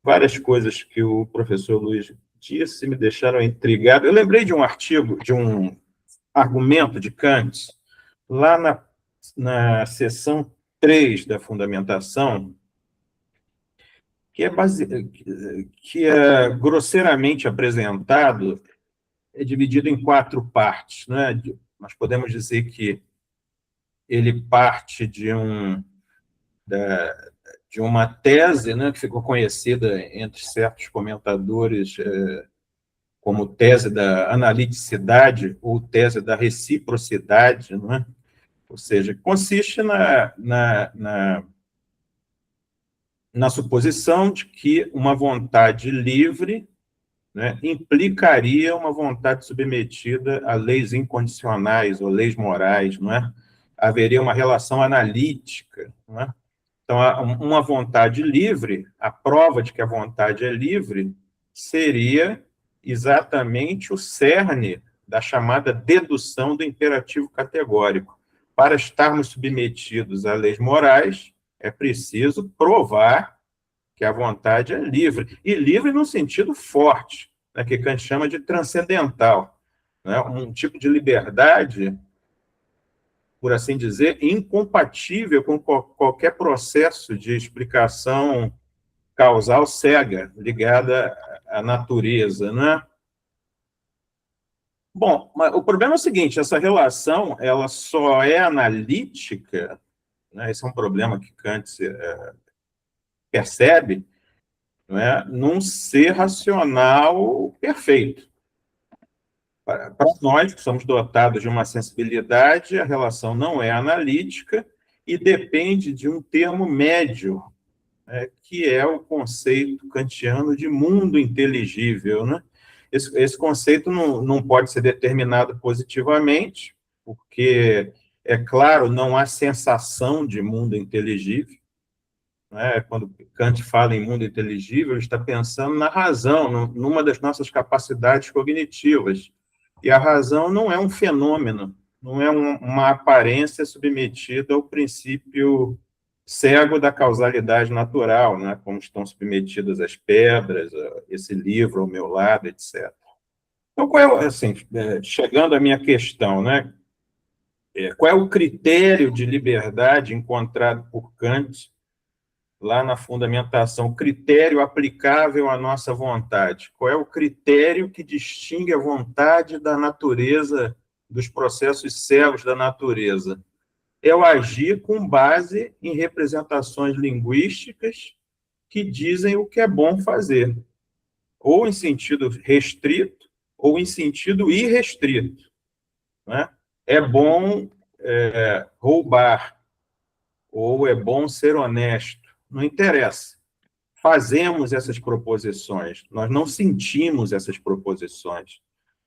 várias coisas que o professor Luiz disse me deixaram intrigado. Eu lembrei de um artigo, de um argumento de Kant, lá na seção 3 da fundamentação, que é grosseiramente apresentado, é dividido em 4 partes, né? Nós podemos dizer que ele parte de uma tese, né, que ficou conhecida entre certos comentadores como tese da analiticidade ou tese da reciprocidade, não é? Ou seja, consiste na suposição de que uma vontade livre, né, implicaria uma vontade submetida a leis incondicionais ou leis morais, não é? Haveria uma relação analítica, não é? Então, uma vontade livre, a prova de que a vontade é livre, seria exatamente o cerne da chamada dedução do imperativo categórico. Para estarmos submetidos a leis morais, é preciso provar que a vontade é livre, e livre num sentido forte, né, que Kant chama de transcendental, né, um tipo de liberdade, por assim dizer, incompatível com qualquer processo de explicação causal cega, ligada à natureza, né? Bom, mas o problema é o seguinte, essa relação ela só é analítica, né, esse é um problema que Kant percebe, não é, num ser racional perfeito. Para nós, que somos dotados de uma sensibilidade, a relação não é analítica e depende de um termo médio, né, que é o conceito kantiano de mundo inteligível, né? Esse conceito não pode ser determinado positivamente, porque, é claro, não há sensação de mundo inteligível, né? Quando Kant fala em mundo inteligível, ele está pensando na razão, numa das nossas capacidades cognitivas. E a razão não é um fenômeno, não é uma aparência submetida ao princípio cego da causalidade natural, né? Como estão submetidas as pedras, esse livro ao meu lado, etc. Então, assim, chegando à minha questão, né? Qual é o critério de liberdade encontrado por Kant lá na fundamentação, o critério aplicável à nossa vontade? Qual é o critério que distingue a vontade da natureza, dos processos cegos da natureza? É o agir com base em representações linguísticas que dizem o que é bom fazer, ou em sentido restrito, ou em sentido irrestrito, né? É bom roubar, ou é bom ser honesto, não interessa. Fazemos essas proposições, nós não sentimos essas proposições,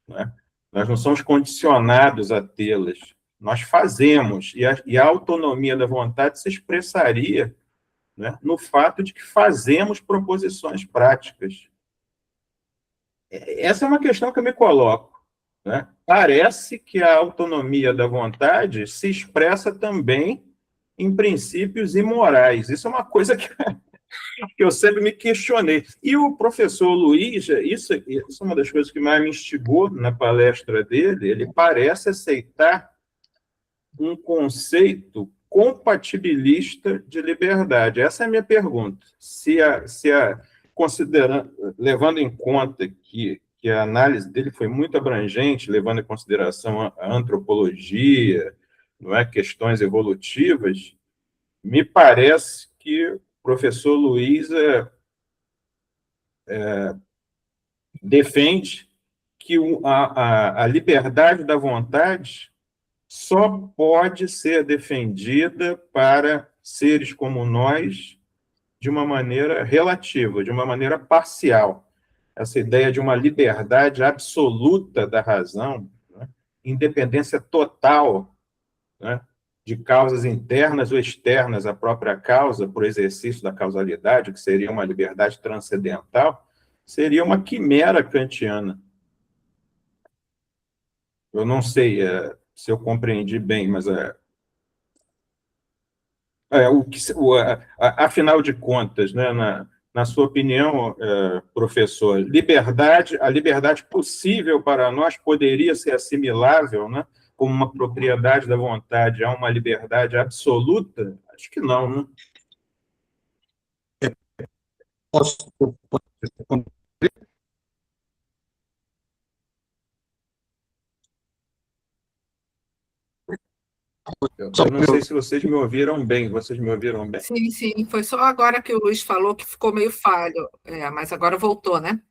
né? Nós não somos condicionados a tê-las, nós fazemos, e a autonomia da vontade se expressaria, né, no fato de que fazemos proposições práticas. Essa é uma questão que eu me coloco, né? Parece que a autonomia da vontade se expressa também em princípios imorais. Isso é uma coisa que eu sempre me questionei. E o professor Luiz, isso é uma das coisas que mais me instigou na palestra dele, ele parece aceitar um conceito compatibilista de liberdade. Essa é a minha pergunta. Levando em conta que a análise dele foi muito abrangente, levando em consideração a antropologia, não é, questões evolutivas, me parece que o professor Luiz defende que a liberdade da vontade só pode ser defendida para seres como nós de uma maneira relativa, de uma maneira parcial. Essa ideia de uma liberdade absoluta da razão, né, independência total, né, de causas internas ou externas à própria causa, por exercício da causalidade, que seria uma liberdade transcendental, seria uma quimera kantiana. Eu não sei se eu compreendi bem, mas afinal de contas, né, na sua opinião, professor, a liberdade possível para nós poderia ser assimilável, né, como uma propriedade da vontade a uma liberdade absoluta? Acho que não, né? Posso Eu não sei se vocês me ouviram bem. Vocês me ouviram bem? Sim, sim. Foi só agora que o Luiz falou que ficou meio falho. Mas agora voltou, né?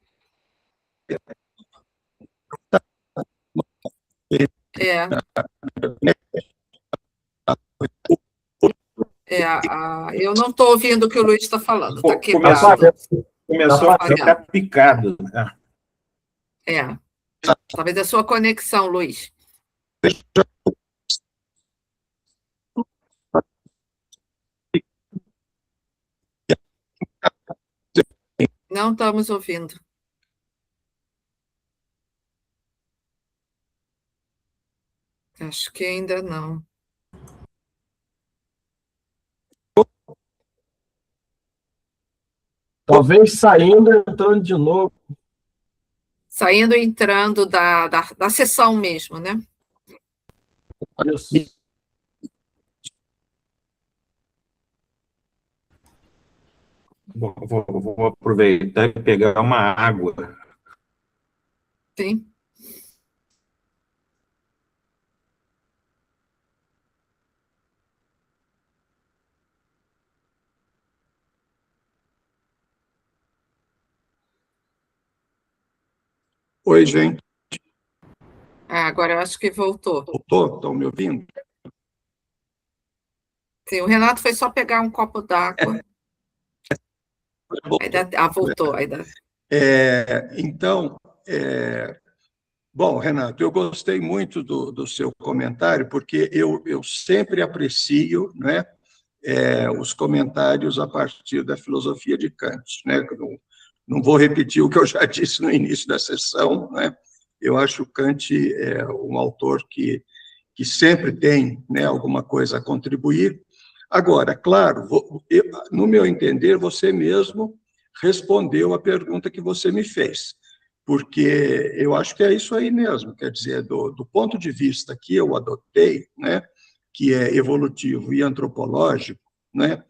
É. Eu não estou ouvindo o que o Luiz está falando. Está quebrado. Começou a ficar picado. Talvez a sua conexão, Luiz. Não estamos ouvindo. Acho que ainda não. Talvez saindo e entrando de novo. Saindo e entrando da sessão mesmo, né? Isso. Bom, vou aproveitar e pegar uma água. Sim. Oi, gente. Agora eu acho que voltou. Voltou? Estão me ouvindo? Sim, o Renato foi só pegar um copo d'água. Voltou. Então, bom, Renato, eu gostei muito do seu comentário, porque eu sempre aprecio, né, os comentários a partir da filosofia de Kant, né? Não vou repetir o que eu já disse no início da sessão, né? Eu acho Kant um autor que sempre tem, né, alguma coisa a contribuir. Agora, claro, no meu entender, você mesmo respondeu a pergunta que você me fez, porque eu acho que é isso aí mesmo, quer dizer, do ponto de vista que eu adotei, né, que é evolutivo e antropológico, né,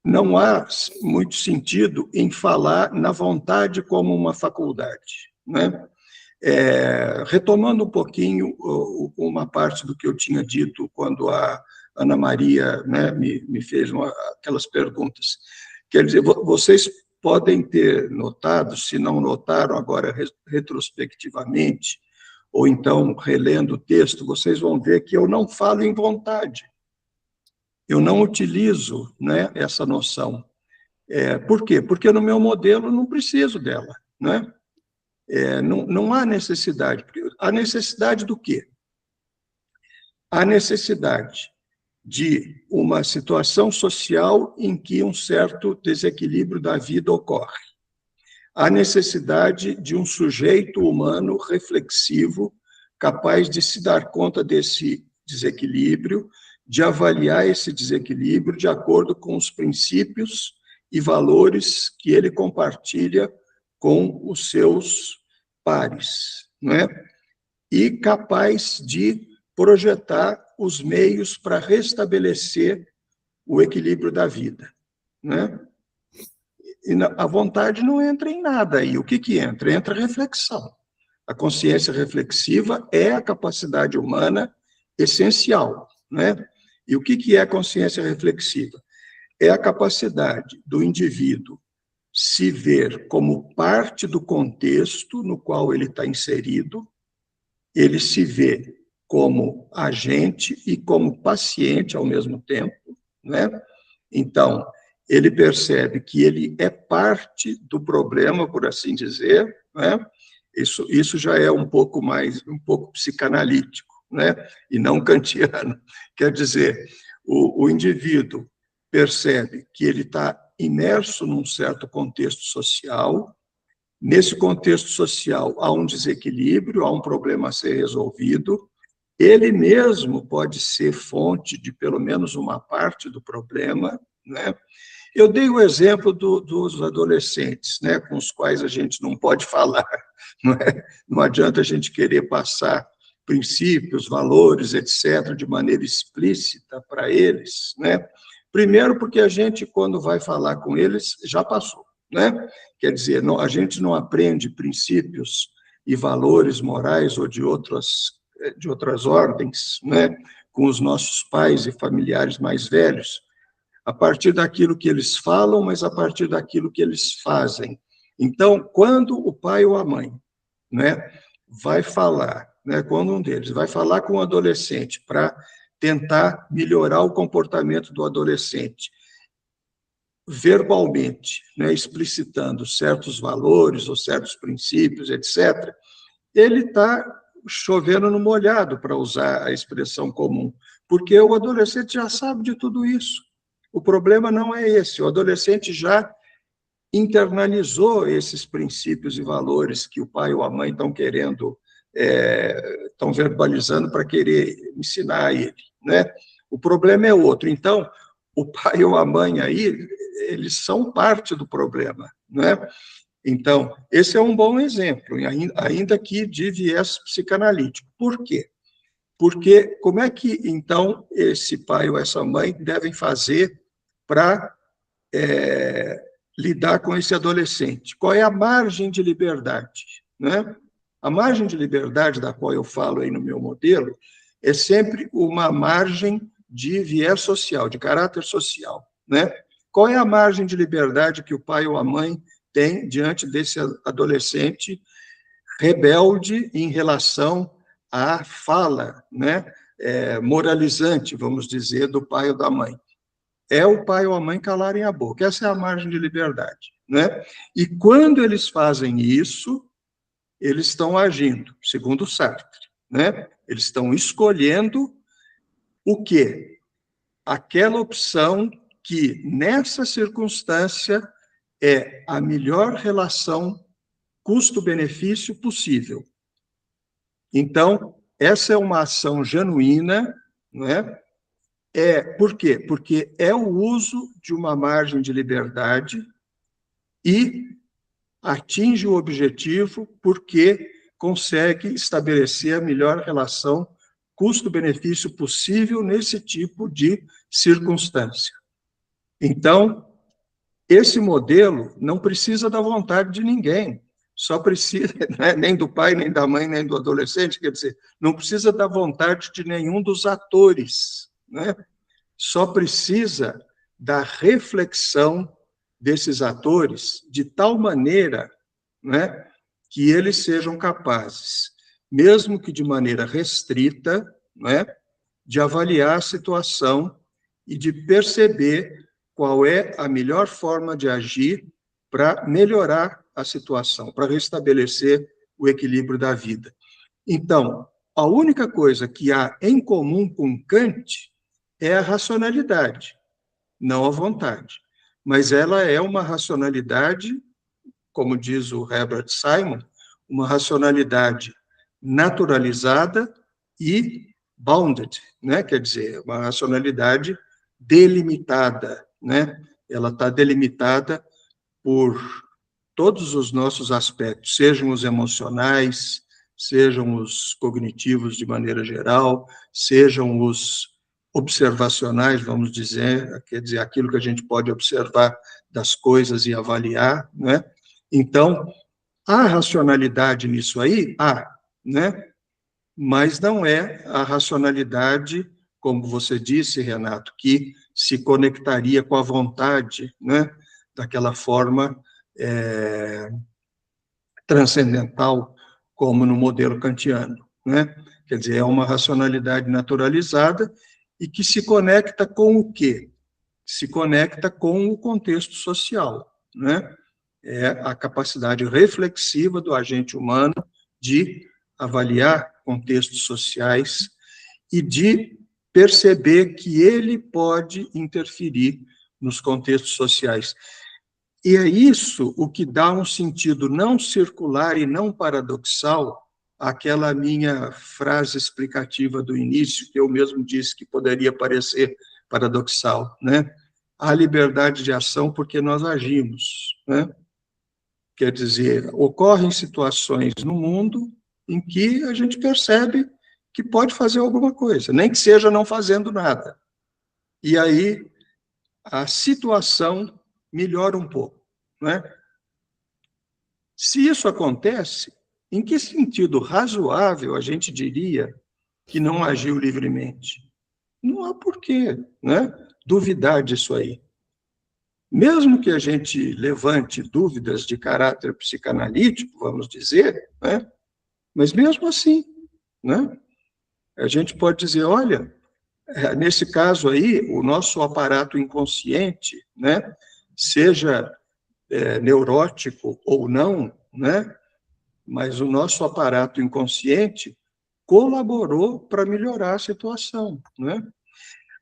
não há muito sentido em falar na vontade como uma faculdade, né? Retomando um pouquinho uma parte do que eu tinha dito quando a Ana Maria, né, me fez aquelas perguntas. Quer dizer, vocês podem ter notado, se não notaram agora retrospectivamente, ou então relendo o texto, vocês vão ver que eu não falo em vontade. Eu não utilizo, né, essa noção. Por quê? Porque no meu modelo eu não preciso dela, né? Não há necessidade. A necessidade do quê? A necessidade de uma situação social em que um certo desequilíbrio da vida ocorre. A necessidade de um sujeito humano reflexivo, capaz de se dar conta desse desequilíbrio, de avaliar esse desequilíbrio de acordo com os princípios e valores que ele compartilha com os seus pares, né? E capaz de projetar os meios para restabelecer o equilíbrio da vida, né? E a vontade não entra em nada aí. O que entra? Entra a reflexão. A consciência reflexiva é a capacidade humana essencial, né? E o que é a consciência reflexiva? É a capacidade do indivíduo se ver como parte do contexto no qual ele está inserido, ele se vê como agente e como paciente ao mesmo tempo, né? Então, ele percebe que ele é parte do problema, por assim dizer, né? Isso já é um pouco psicanalítico, né? E não kantiano. Quer dizer, o indivíduo percebe que ele está imerso num certo contexto social. Nesse contexto social há um desequilíbrio, há um problema a ser resolvido. Ele mesmo pode ser fonte de pelo menos uma parte do problema, né? Eu dei o exemplo dos adolescentes, né, com os quais a gente não pode falar, não é? Não adianta a gente querer passar princípios, valores, etc., de maneira explícita para eles, né? Primeiro porque a gente, quando vai falar com eles, já passou, né? Quer dizer, não, a gente não aprende princípios e valores morais ou de outras ordens, né, com os nossos pais e familiares mais velhos, a partir daquilo que eles falam, mas a partir daquilo que eles fazem. Então, quando o pai ou a mãe, né, vai falar, né, quando um deles vai falar com o adolescente para tentar melhorar o comportamento do adolescente, verbalmente, né, explicitando certos valores ou certos princípios, etc., ele está chovendo no molhado, para usar a expressão comum, porque o adolescente já sabe de tudo isso. O problema não é esse, o adolescente já internalizou esses princípios e valores que o pai ou a mãe estão querendo, estão verbalizando para querer ensinar a ele, né? O problema é outro. Então, o pai ou a mãe aí, eles são parte do problema, né? Então, esse é um bom exemplo, ainda que de viés psicanalítico. Por quê? Porque como é que, então, esse pai ou essa mãe devem fazer para lidar com esse adolescente? Qual é a margem de liberdade, né? A margem de liberdade da qual eu falo aí no meu modelo é sempre uma margem de viés social, de caráter social, né? Qual é a margem de liberdade que o pai ou a mãe tem diante desse adolescente rebelde em relação à fala, né, moralizante, vamos dizer, do pai ou da mãe? É o pai ou a mãe calarem a boca. Essa é a margem de liberdade, né? E quando eles fazem isso, eles estão agindo, segundo Sartre, né? Eles estão escolhendo o quê? Aquela opção que, nessa circunstância, é a melhor relação custo-benefício possível. Então, essa é uma ação genuína, não é? Por quê? Porque é o uso de uma margem de liberdade e atinge o objetivo porque consegue estabelecer a melhor relação custo-benefício possível nesse tipo de circunstância. Então, esse modelo não precisa da vontade de ninguém, só precisa, né, nem do pai, nem da mãe, nem do adolescente, quer dizer, não precisa da vontade de nenhum dos atores, né? Só precisa da reflexão desses atores de tal maneira, né, que eles sejam capazes, mesmo que de maneira restrita, né, de avaliar a situação e de perceber qual é a melhor forma de agir para melhorar a situação, para restabelecer o equilíbrio da vida. Então, a única coisa que há em comum com Kant é a racionalidade, não a vontade. Mas ela é uma racionalidade, como diz o Herbert Simon, uma racionalidade naturalizada e bounded, né? Quer dizer, uma racionalidade delimitada, né? Ela está delimitada por todos os nossos aspectos, sejam os emocionais, sejam os cognitivos de maneira geral, sejam os observacionais, vamos dizer, quer dizer, aquilo que a gente pode observar das coisas e avaliar, né? Então, há racionalidade nisso aí? Há, né? Mas não é a racionalidade, como você disse, Renato, que se conectaria com a vontade, né? Daquela forma transcendental, como no modelo kantiano, né? Quer dizer, é uma racionalidade naturalizada e que se conecta com o quê? Se conecta com o contexto social, né? É a capacidade reflexiva do agente humano de avaliar contextos sociais e de perceber que ele pode interferir nos contextos sociais. E é isso o que dá um sentido não circular e não paradoxal àquela minha frase explicativa do início, que eu mesmo disse que poderia parecer paradoxal, né? Há liberdade de ação porque nós agimos, né? Quer dizer, ocorrem situações no mundo em que a gente percebe que pode fazer alguma coisa, nem que seja não fazendo nada. E aí a situação melhora um pouco, né? Se isso acontece, em que sentido razoável a gente diria que não agiu livremente? Não há porquê, né, duvidar disso aí. Mesmo que a gente levante dúvidas de caráter psicanalítico, vamos dizer, né, mas mesmo assim, né, a gente pode dizer, olha, nesse caso aí, o nosso aparato inconsciente, né, seja neurótico ou não, né, mas o nosso aparato inconsciente colaborou para melhorar a situação, né?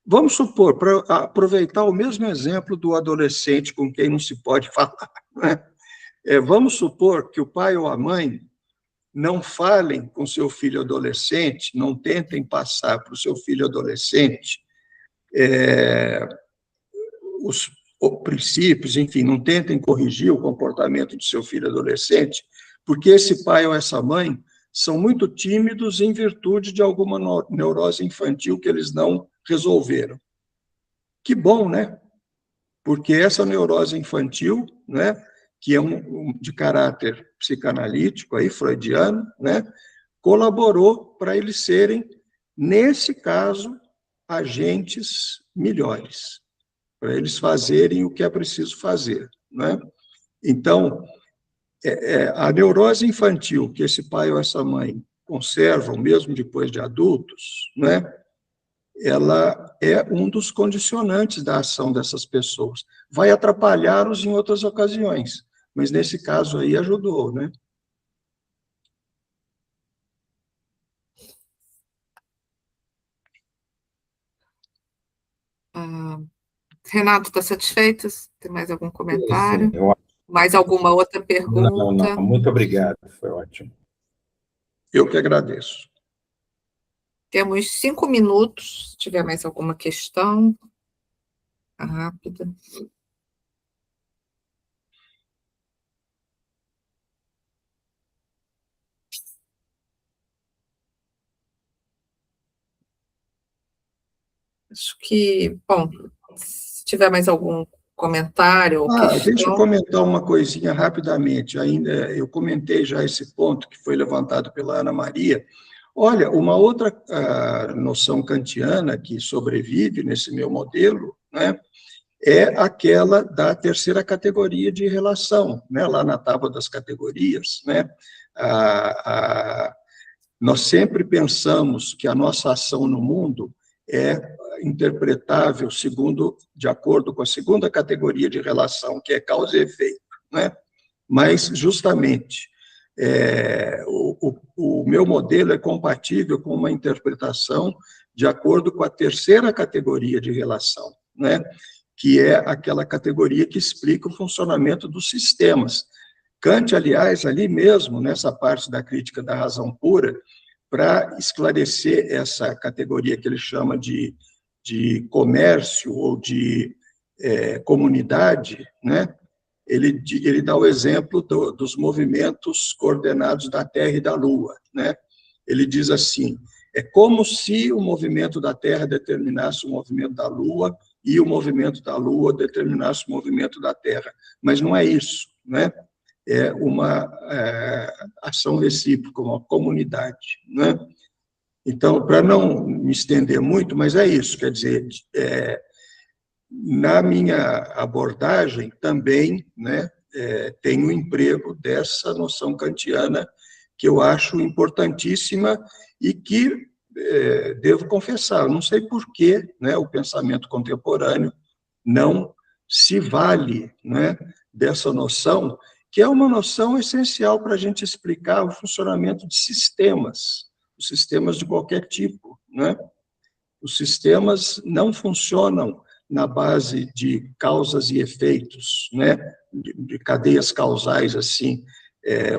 Vamos supor, para aproveitar o mesmo exemplo do adolescente com quem não se pode falar, né? Vamos supor que o pai ou a mãe não falem com seu filho adolescente, não tentem passar para o seu filho adolescente os princípios, enfim, não tentem corrigir o comportamento do seu filho adolescente, porque esse pai ou essa mãe são muito tímidos em virtude de alguma neurose infantil que eles não resolveram. Que bom, né? Porque essa neurose infantil, né, que é de caráter psicanalítico, aí, freudiano, né, colaborou para eles serem, nesse caso, agentes melhores, para eles fazerem o que é preciso fazer, né? Então, a neurose infantil que esse pai ou essa mãe conservam, mesmo depois de adultos, né, ela é um dos condicionantes da ação dessas pessoas. Vai atrapalhá-los em outras ocasiões, mas nesse caso aí ajudou, né? Renato, está satisfeito? Tem mais algum comentário? Sim, eu... Mais alguma outra pergunta? Não, muito obrigado, foi ótimo. Eu que agradeço. Temos 5 minutos, se tiver mais alguma questão rápida. Acho que, bom, se tiver mais algum comentário ou questão... Deixa eu comentar uma coisinha rapidamente. Ainda eu comentei já esse ponto que foi levantado pela Ana Maria. Olha, uma outra noção kantiana que sobrevive nesse meu modelo, né, é aquela da terceira categoria de relação, né, lá na tábua das categorias, né, nós sempre pensamos que a nossa ação no mundo é interpretável de acordo com a segunda categoria de relação, que é causa e efeito, né? Mas, justamente, o meu modelo é compatível com uma interpretação de acordo com a terceira categoria de relação, né? Que é aquela categoria que explica o funcionamento dos sistemas. Kant, aliás, ali mesmo, nessa parte da crítica da razão pura, para esclarecer essa categoria que ele chama de comércio ou de comunidade, né? Ele dá o exemplo dos movimentos coordenados da Terra e da Lua, né? Ele diz assim, é como se o movimento da Terra determinasse o movimento da Lua e o movimento da Lua determinasse o movimento da Terra, mas não é isso, né? É uma ação recíproca, uma comunidade, né? Então, para não me estender muito, mas é isso, quer dizer, na minha abordagem também, né, tem o emprego dessa noção kantiana que eu acho importantíssima e que, devo confessar, não sei por que, né, o pensamento contemporâneo não se vale, né, dessa noção, que é uma noção essencial para a gente explicar o funcionamento de sistemas, os sistemas de qualquer tipo, né? Os sistemas não funcionam na base de causas e efeitos, né? De cadeias causais assim,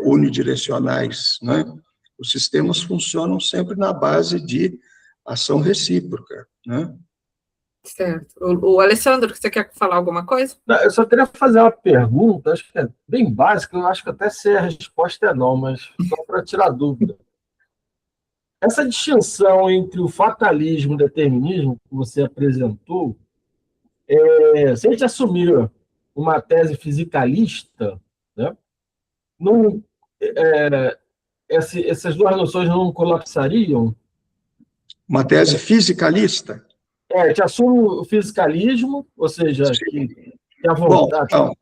unidirecionais, né? Os sistemas funcionam sempre na base de ação recíproca, né? Certo. O Alessandro, você quer falar alguma coisa? Não, eu só queria fazer uma pergunta, acho que é bem básica, eu acho que até se a resposta é não, mas só para tirar dúvida. Essa distinção entre o fatalismo e o determinismo que você apresentou, se a gente assumir uma tese fisicalista, né, não, essas duas noções não colapsariam? Uma tese fisicalista? A gente assume o fisicalismo, ou seja, que a vontade... Bom,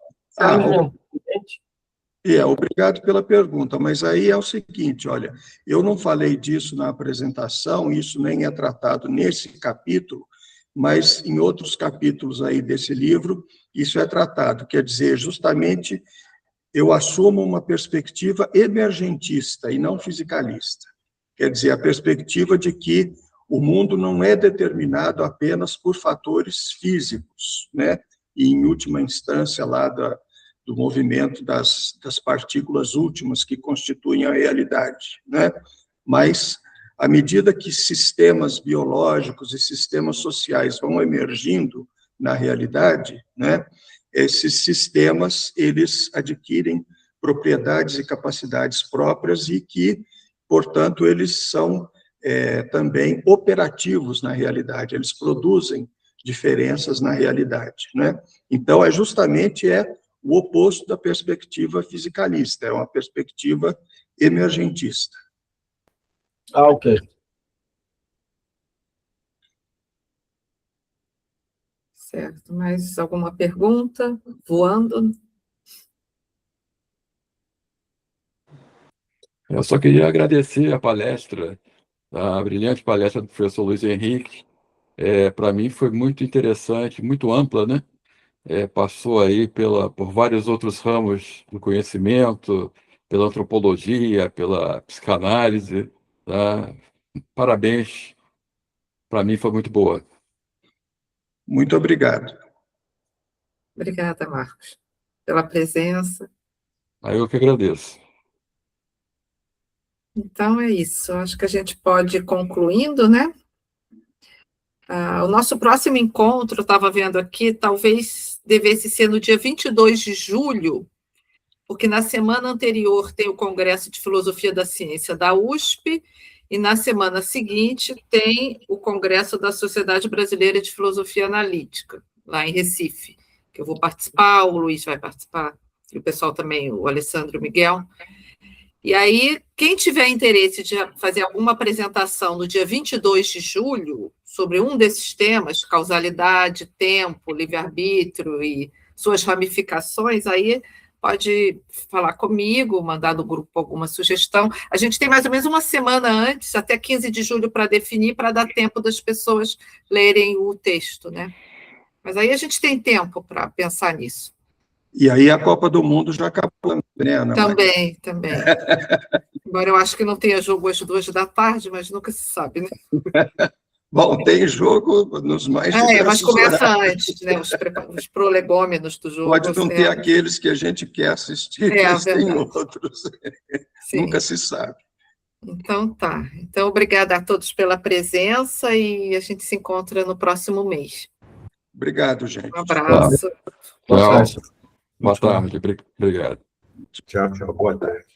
então, obrigado pela pergunta, mas aí é o seguinte, olha, eu não falei disso na apresentação, isso nem é tratado nesse capítulo, mas em outros capítulos aí desse livro, isso é tratado, quer dizer, justamente, eu assumo uma perspectiva emergentista e não fisicalista, quer dizer, a perspectiva de que o mundo não é determinado apenas por fatores físicos, né? E, em última instância, lá do movimento das partículas últimas que constituem a realidade, né? Mas, à medida que sistemas biológicos e sistemas sociais vão emergindo na realidade, né? Esses sistemas, eles adquirem propriedades e capacidades próprias e que, portanto, eles são também operativos na realidade, eles produzem diferenças na realidade, né? Então, justamente o oposto da perspectiva fisicalista, é uma perspectiva emergentista. Ok. Certo. Mais alguma pergunta? Voando? Eu só queria agradecer a palestra, a brilhante palestra do professor Luiz Henrique. Para mim foi muito interessante, muito ampla, né? Passou aí por vários outros ramos do conhecimento, pela antropologia, pela psicanálise, tá? Parabéns, para mim foi muito boa. Muito obrigado. Obrigada, Marcos, pela presença. Aí eu que agradeço. Então, é isso. Acho que a gente pode ir concluindo, né? O nosso próximo encontro, eu estava vendo aqui, talvez devesse ser no dia 22 de julho, porque na semana anterior tem o Congresso de Filosofia da Ciência da USP, e na semana seguinte tem o Congresso da Sociedade Brasileira de Filosofia Analítica, lá em Recife, que eu vou participar, o Luiz vai participar, e o pessoal também, o Alessandro e o Miguel. E aí, quem tiver interesse de fazer alguma apresentação no dia 22 de julho, sobre um desses temas, causalidade, tempo, livre-arbítrio e suas ramificações, aí pode falar comigo, mandar no grupo alguma sugestão. A gente tem mais ou menos uma semana antes, até 15 de julho, para definir, para dar tempo das pessoas lerem o texto, né? Mas aí a gente tem tempo para pensar nisso. E aí a Copa do Mundo já acabou, né, Ana Maria? Também. Embora eu acho que não tenha jogo às 2h, mas nunca se sabe, né? Bom, tem jogo nos mais diversos mas começa horários. antes, né? Os prolegômenos do jogo. Pode não ter aqueles que a gente quer assistir, mas tem outros. Sim. Nunca se sabe. Então, tá. Então, obrigada a todos pela presença e a gente se encontra no próximo mês. Obrigado, gente. Um abraço. Tchau. Boa tarde. Obrigado. Tchau, boa tarde.